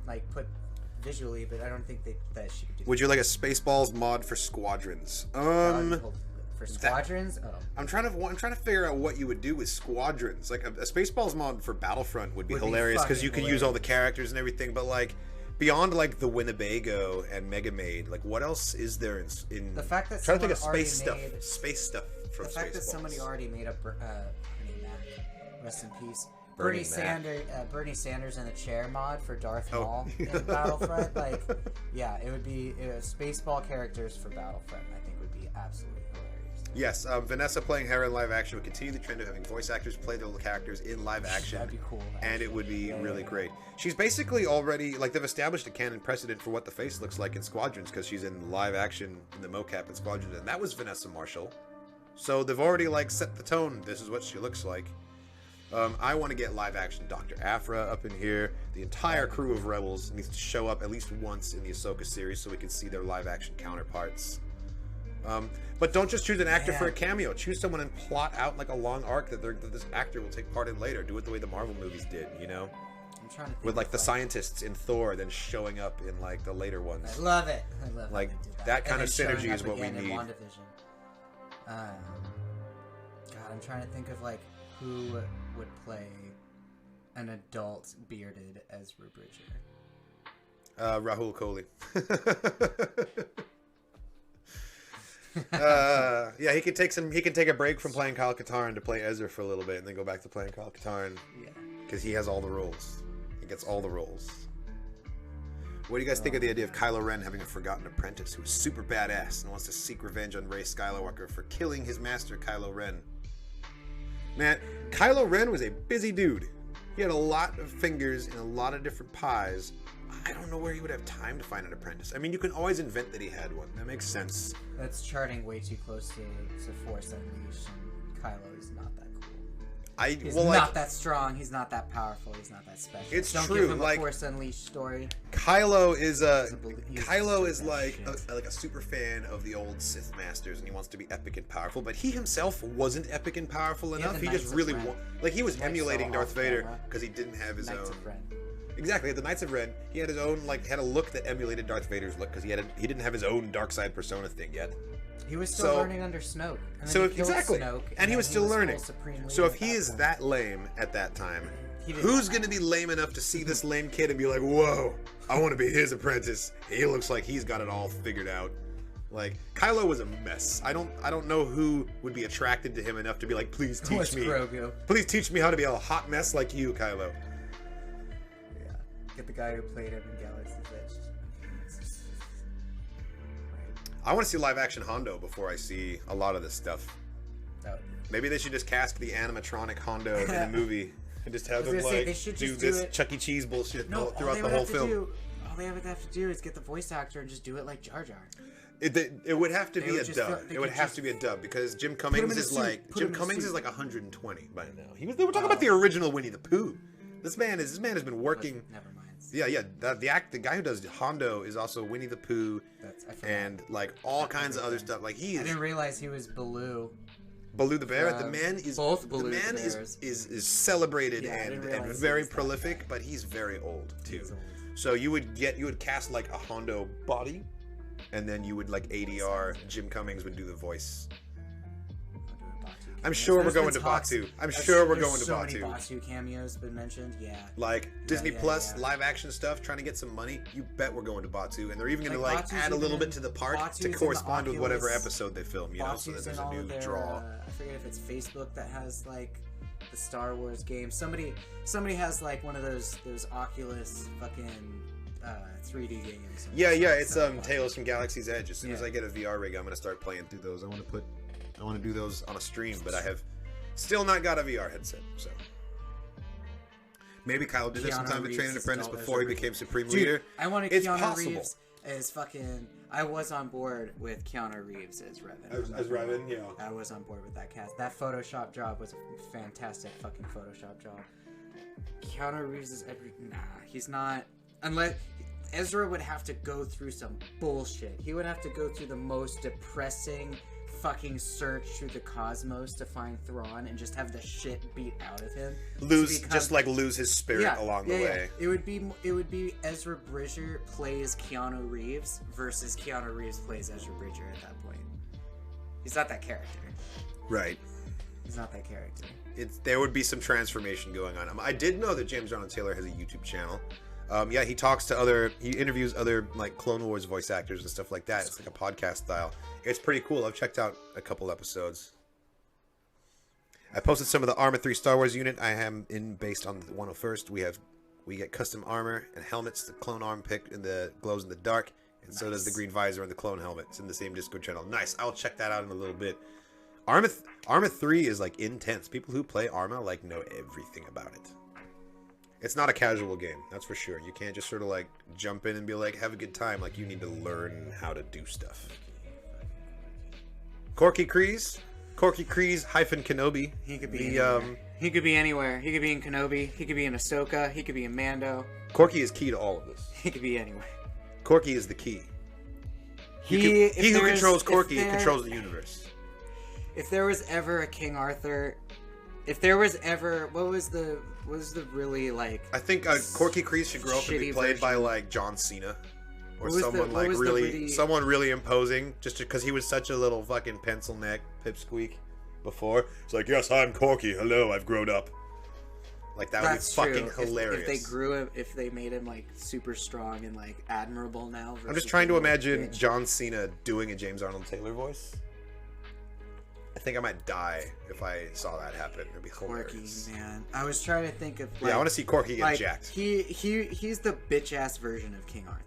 but I don't think that she could do. Would you like a Spaceballs mod for Squadrons? For Squadrons? I'm trying to figure out what you would do with Squadrons. Like a Spaceballs mod for Battlefront would be hilarious because you could use all the characters and everything. But like beyond like the Winnebago and Mega Maid, like what else is there in the fact that trying to think of space stuff from Spaceballs. The fact that somebody already made a rest in peace. Bernie Sanders in the chair mod for Darth Maul in Battlefront. Like, yeah, it would be Spaceball characters for Battlefront. I think would be absolutely hilarious. Yes, Vanessa playing Hera in live action would continue the trend of having voice actors play their characters in live action. That'd be cool. Actually. And it would be really great. She's basically already, like, they've established a canon precedent for what the face looks like in Squadrons because she's in live action in the mocap in Squadrons, and that was Vanessa Marshall. So they've already, like, set the tone. This is what she looks like. I want to get live action Dr. Aphra up in here. The entire crew of Rebels needs to show up at least once in the Ahsoka series so we can see their live action counterparts. But don't just choose an actor for a cameo. Choose someone and plot out like a long arc that this actor will take part in later. Do it the way the Marvel movies did, you know? I'm trying to think with like the scientists in Thor then showing up in like the later ones. I love it. Like that kind of synergy is what we need. WandaVision. God, I'm trying to think of like who would play an adult bearded Ezra Bridger. Rahul Kohli. Yeah, he can take a break from playing Kyle Katarn to play Ezra for a little bit and then go back to playing Kyle Katarn. Yeah. Because he has all the roles. He gets all the roles. What do you guys think of the idea of Kylo Ren having a forgotten apprentice who is super badass and wants to seek revenge on Rey Skywalker for killing his master Kylo Ren? Man, Kylo Ren was a busy dude. He had a lot of fingers in a lot of different pies. I don't know where he would have time to find an apprentice. I mean, you can always invent that he had one. That makes sense. That's charting way too close to Force Unleashed, and Kylo is not that cool. He's not that strong. He's not that powerful. He's not that special. It's Don't true. Give him like a Force Unleashed story. Kylo is like a super fan of the old Sith masters, and he wants to be epic and powerful. But he himself wasn't epic and powerful enough. He just really he was emulating Darth Vader because he didn't have his own. Exactly, at the Knights of Ren, he had his own had a look that emulated Darth Vader's look because he didn't have his own dark side persona thing yet. He was still learning under Snoke. And he was still learning. So if he is that lame at that time, who's going to be lame enough to see this lame kid and be like, "Whoa, I want to be his apprentice. He looks like he's got it all figured out." Like Kylo was a mess. I don't know who would be attracted to him enough to be like, "Please teach me. Please teach me how to be a hot mess like you, Kylo." Get the guy who played him in Galaxy's Edge. I want to see live action Hondo before I see a lot of this stuff. Maybe they should just cast the animatronic Hondo in the movie and just have them like do this Chuck E. Cheese bullshit throughout the whole film. All they would have to do is get the voice actor and just do it like Jar Jar. It would have to be a dub. It would have to be a dub because Jim Cummings is like 120 by now. They were talking about the original Winnie the Pooh. This man has been working. Never mind. Yeah. The guy who does Hondo is also Winnie the Pooh and like all kinds of other stuff. Like I didn't realize he was Baloo. Baloo the bear. The man is both Baloo the man is celebrated and very prolific, but he's very old too. So you would cast like a Hondo body, and then you would like ADR. Jim Cummings would do the voice. I'm sure we're going to Batu. I'm sure we're going to Batu. So many Batu cameos been mentioned. Yeah. Like Disney Plus live action stuff, trying to get some money. You bet we're going to Batu, and they're even going to like add a little bit to the park to correspond with whatever episode they film. You know, so that there's a new draw. I forget if it's Facebook that has like the Star Wars game. Somebody has like one of those Oculus fucking 3D games. Yeah, it's Tales from Galaxy's Edge. As soon as I get a VR rig, I'm gonna start playing through those. I want to do those on a stream, but I have still not got a VR headset. So maybe Kyle did this sometime to train an apprentice before he became Supreme Leader. I wanted Keanu Reeves as fucking. I was on board with Keanu Reeves as Revan. As Revan, yeah. I was on board with that cast. That Photoshop job was a fantastic fucking Photoshop job. Keanu Reeves is he's not. Unless Ezra would have to go through some bullshit. He would have to go through the most depressing fucking search through the cosmos to find Thrawn and just have the shit beat out of him. Lose his spirit along the way. It would be Ezra Bridger plays Keanu Reeves versus Keanu Reeves plays Ezra Bridger at that point. He's not that character. Right. He's not that character. There would be some transformation going on. I did know that James Arnold Taylor has a YouTube channel. He interviews other like Clone Wars voice actors and stuff like that. It's like a podcast style. It's pretty cool. I've checked out a couple episodes. I posted some of the Armor 3 Star Wars unit I am in based on the 101st. We get custom armor and helmets. The clone arm pick in the glows in the dark, and so does the green visor and the clone helmet. It's in the same Discord channel. Nice. I'll check that out in a little bit. Armor 3 is like intense. People who play Armor like know everything about it. It's not a casual game, that's for sure. You can't just sort of like jump in and be like, have a good time. Like you need to learn how to do stuff. Corky Kryze hyphen Kenobi. He could be anywhere. He could be anywhere. He could be in Kenobi. He could be in Ahsoka. He could be in Mando. Corky is key to all of this. He could be anywhere. Corky is the key. He who controls Corky controls the universe. If there was ever a King Arthur, if there was ever, what was the really like? I think Corky Kryze should grow up and be played by like John Cena. Or someone like someone really imposing, just because he was such a little fucking pencil neck pipsqueak before. It's like, yes, I'm Corky. Hello, I've grown up. Like that would be fucking hilarious. If they grew him, if they made him like super strong and like admirable now. I'm just trying to imagine John Cena doing a James Arnold Taylor voice. I think I might die if I saw that happen. It'd be hilarious. Corky, man. I was trying to think of. Like, I want to see Corky get jacked. He's the bitch ass version of King Arthur.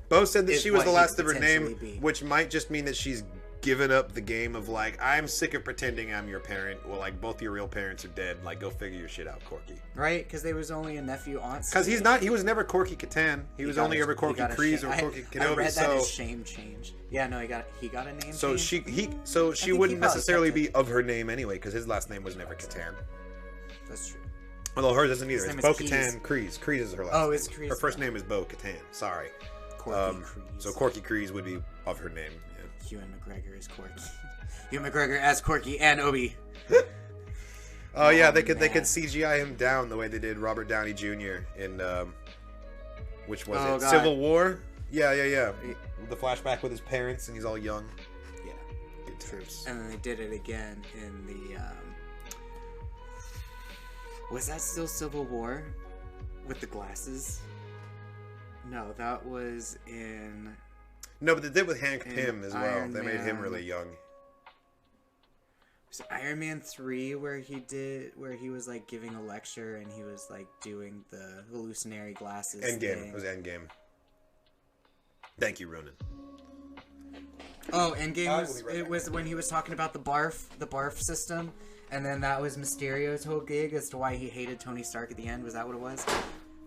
Bo said that she was the last of her name, which might just mean that she's given up the game of like, I'm sick of pretending I'm your parent. Well, like both your real parents are dead. Like, go figure your shit out, Corky. Right? Because they was only a nephew aunt. Because he was never Corky Katarn. He was only ever Corky Kryze or Corky Kenobi. I read that as shame change. Yeah, no, he got a name. So change? She wouldn't necessarily be of her name anyway, because his last name was never Katarn. That's true. Although hers isn't either. It's Bo Katan Kryze. Kryze is her last name. Oh, it's Kryze. Her first name is Bo Katan. Sorry. So Corky Kryze would be of her name. Yeah. Ewan McGregor is Corky. Ewan McGregor as Corky and Obi. Oh yeah, they could CGI him down the way they did Robert Downey Jr. in which was it? God. Civil War. Yeah. The flashback with his parents and he's all young. Yeah. Good times. And then they did it again in the. Was that still Civil War with the glasses? No, that was in. No, but they did with Hank Pym as well. They made him really young. Was it Iron Man 3 where he was like giving a lecture and he was like doing the hallucinatory glasses Endgame. thing. It was Endgame. Thank you, Ronan. Oh, Endgame it was when he was talking about the barf system, and then that was Mysterio's whole gig as to why he hated Tony Stark at the end. Was that what it was?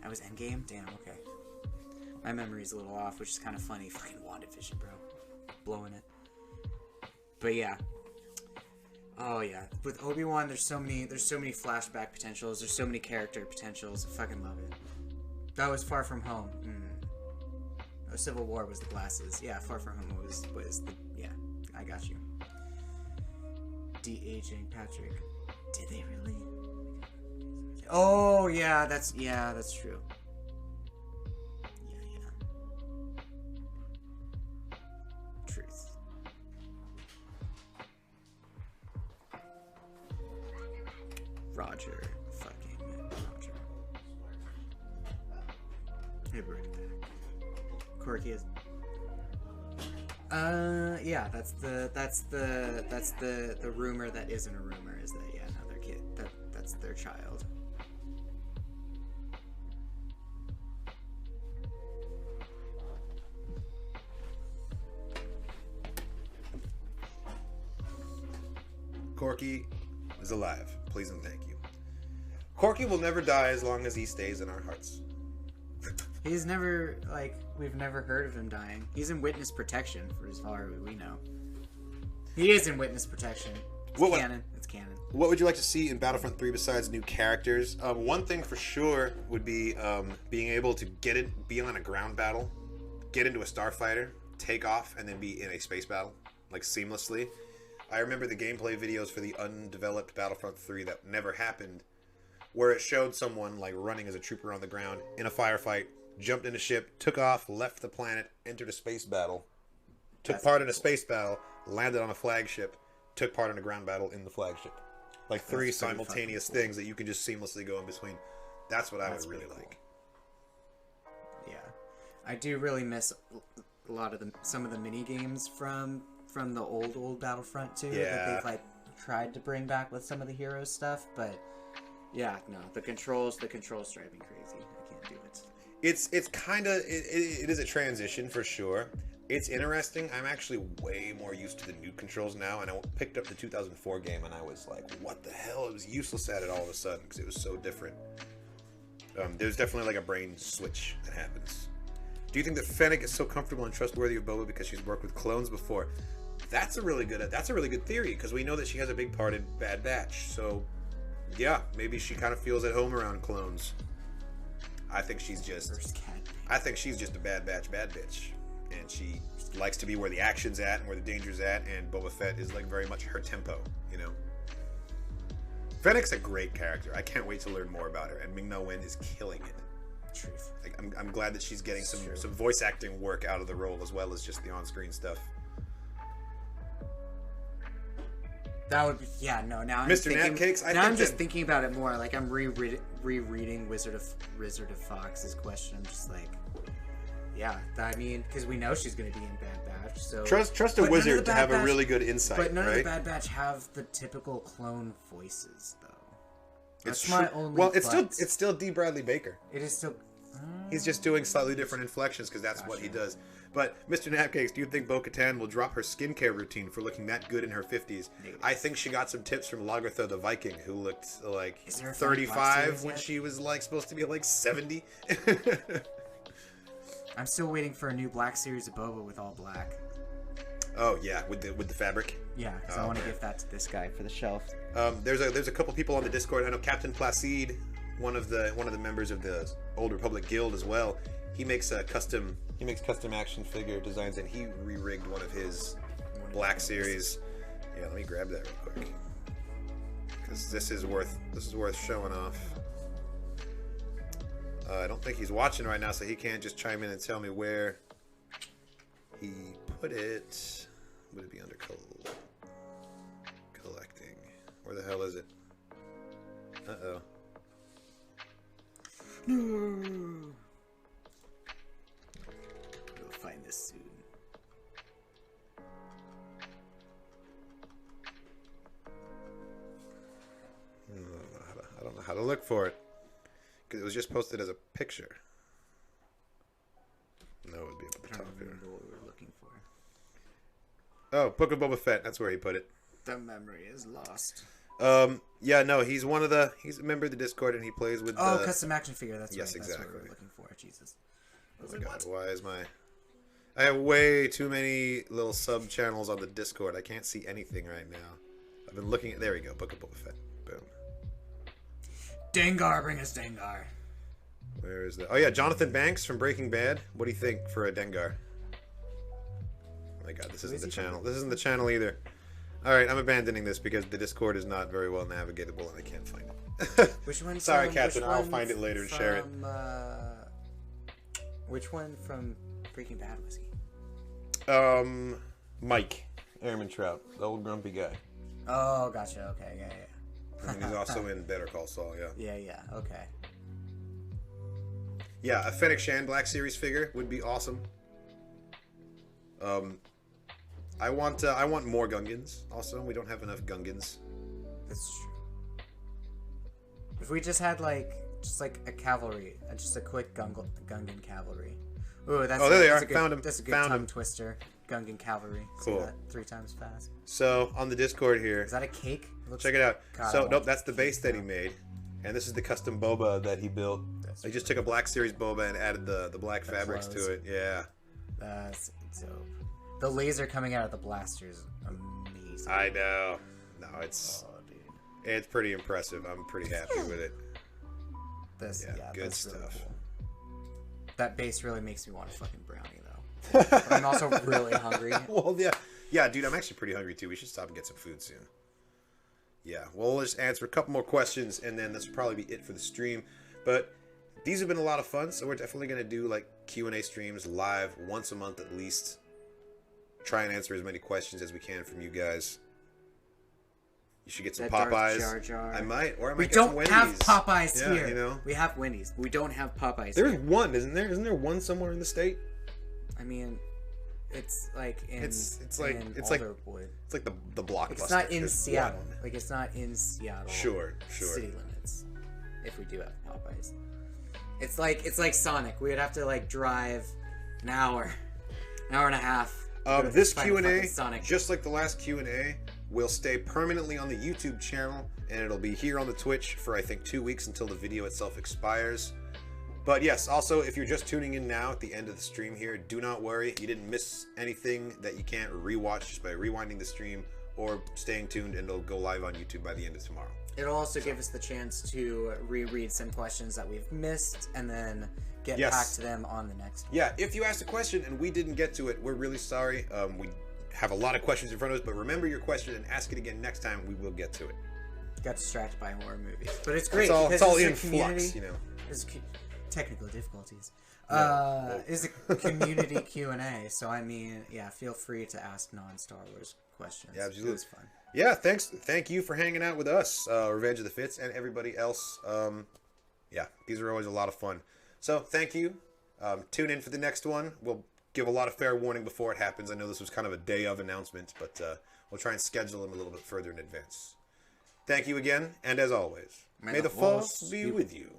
That was Endgame? Damn, okay. My memory's a little off, which is kind of funny. Fucking WandaVision, bro. Blowing it. But yeah. Oh yeah. With Obi-Wan, there's so many flashback potentials. There's so many character potentials. I fucking love it. That was Far From Home. Oh, Civil War was the glasses. Yeah, Far From Home was the... Yeah, I got you. De-aging Patrick. Did they really? Oh, yeah, that's true. Yeah. Truth. Roger. Hey, bring it back. Quirky is. Yeah, that's the rumor that isn't a rumor is that no, their kid that's their child. Corky is alive. Please and thank you. Corky will never die as long as he stays in our hearts. He's never, we've never heard of him dying. He's in witness protection, for as far as we know. He is in witness protection. It's canon. It's canon. What would you like to see in Battlefront 3 besides new characters? One thing for sure would be being able to be on a ground battle, get into a starfighter, take off, and then be in a space battle, seamlessly. I remember the gameplay videos for the undeveloped Battlefront 3 that never happened, where it showed someone, running as a trooper on the ground in a firefight, jumped in a ship, took off, left the planet, entered a space battle, took part in a space battle, landed on a flagship, took part in a ground battle in the flagship. Three simultaneous things that you can just seamlessly go in between. That's what I would really like. Yeah. I do really miss a lot of some of the mini games from the old Battlefront 2 that they've tried to bring back with some of the heroes stuff, but yeah, no, the controls drive me crazy. I can't do it. It's kind of it is a transition for sure. It's interesting. I'm actually way more used to the new controls now, and I picked up the 2004 game, and I was like, "What the hell?" It was useless at it all of a sudden because it was so different. There's definitely a brain switch that happens. Do you think that Fennec is so comfortable and trustworthy of Boba because she's worked with clones before? That's a really good theory because we know that she has a big part in Bad Batch. So, yeah, maybe she kind of feels at home around clones. I think she's just a Bad Batch bad bitch, and she likes to be where the action's at and where the danger's at. And Boba Fett is very much her tempo, Fennec's a great character. I can't wait to learn more about her, and Ming-Na Wen is killing it. Truth. I'm glad that she's getting some voice acting work out of the role as well as just the on-screen stuff. That would be, now Mr. Napcakes, I'm just thinking about it more. I'm rereading Wizard of Fox's question. I'm just because we know she's going to be in Bad Batch. So trust a wizard to have a really good insight. But none of the Bad Batch have the typical clone voices, though. That's my only. Well, it's still D. Bradley Baker. It is still. He's just doing slightly different inflections because that's what he does. But Mr. Napcakes, do you think Bo-Katan will drop her skincare routine for looking that good in her 50s? I think she got some tips from Lagertha the Viking, who looked 35 when she was supposed to be 70. I'm still waiting for a new Black series of Boba with all black. Oh yeah, with the fabric. Yeah, because I want to give that to this guy for the shelf. There's a couple people on the Discord. I know Captain Placide, one of the members of the Old Republic Guild as well. He makes custom action figure designs, and he re-rigged one of his Black series. Yeah, let me grab that real quick because this is worth showing off. I don't think he's watching right now, so he can't just chime in and tell me where he put it. Would it be under collecting? Where the hell is it? Uh-oh. No. We'll find this soon. I don't know how to look for it. Because it was just posted as a picture. No, it would be up at the top here. What we were looking for. Oh, Book of Boba Fett. That's where he put it. The memory is lost. Yeah, no, he's a member of the Discord, and he plays with custom action figure. That's yes, right. Exactly. That's what we were looking for. Jesus. Oh my God, why is I have way too many little sub channels on the Discord. I can't see anything right now. I've been looking at. There we go. Book of Boba Fett. Boom. Dengar, bring us Dengar. Where is that? Oh yeah, Jonathan Banks from Breaking Bad. What do you think for a Dengar? Oh my God, this isn't the channel. This isn't the channel either. All right, I'm abandoning this because the Discord is not very well navigatable and I can't find it. Which one? Sorry, Captain. I'll find it later and share it. Which one from Breaking Bad was he? Mike, Airman Trout, the old grumpy guy. Oh, gotcha. Okay, yeah. And he's also in Better Call Saul. Yeah. Yeah. Okay. Yeah, a Fennec Shand Black Series figure would be awesome. I want more Gungans. Also, we don't have enough Gungans. That's true. If we just had like a cavalry, just a quick Gungan cavalry. Ooh, that's there they are. Good, Found him. That's a good Found tongue him. Twister. Gungan cavalry. Cool. See that 3 times fast. So on the Discord here, Is that a cake? check it out. God, So nope, that's the base that he made, and this is the custom boba that he built. That's He just took a Black Series boba and added the black fabrics clothes. to it. Yeah. That's dope. The laser coming out of the blaster is amazing. I know. No, it's dude. it's pretty impressive. I'm pretty happy with it. Good that's stuff. really cool. That base really makes me want a fucking brownie though. But I'm also really hungry. Well, yeah, dude. I'm actually pretty hungry too. We should stop and get some food soon. Yeah. Well, we'll just answer a couple more questions, and then this will probably be it for the stream. But these have been a lot of fun, so we're definitely gonna do like Q&A streams live once a month at least. Try and answer as many questions as we can from you guys. You should get some That Darth Popeyes. Jar Jar. I might, or I might We get some don't Wendy's. have Popeyes Yeah, here. you know? We have Wendy's. We don't have Popeyes There's here. one, isn't there? Isn't there one somewhere in the state? I mean, it's like in It's Alderwood. It's like the Blockbuster. It's not in There's Seattle. one. Like it's not in Seattle. Sure. City limits. If we do have Popeyes, it's like Sonic. We would have to like drive an hour and a half. This Find a Q&A, fucking Sonic. just like the last Q&A, will stay permanently on the YouTube channel, and it'll be here on the Twitch for I think 2 weeks until the video itself expires. But yes, also if you're just tuning in now at the end of the stream here, do not worry, you didn't miss anything that you can't rewatch just by rewinding the stream or staying tuned, and it'll go live on YouTube by the end of tomorrow. It'll also give us the chance to reread some questions that we've missed and then get back to them on the next one. Yeah, if you asked a question and we didn't get to it, we're really sorry. We have a lot of questions in front of us, but remember your question and ask it again next time. We will get to it. Got distracted by horror movies, but it's great. It's all in a community, flux, you know. There's technical difficulties. No. Is a community Q&A, so I mean, yeah, feel free to ask non-Star Wars questions. Yeah, absolutely. It was fun. Yeah, thank you for hanging out with us, Revenge of the Fits, and everybody else. Yeah, these are always a lot of fun. So thank you. Tune in for the next one. We'll give a lot of fair warning before it happens. I know this was kind of a day of announcement, but we'll try and schedule them a little bit further in advance. Thank you again, and as always, may the Force be with you.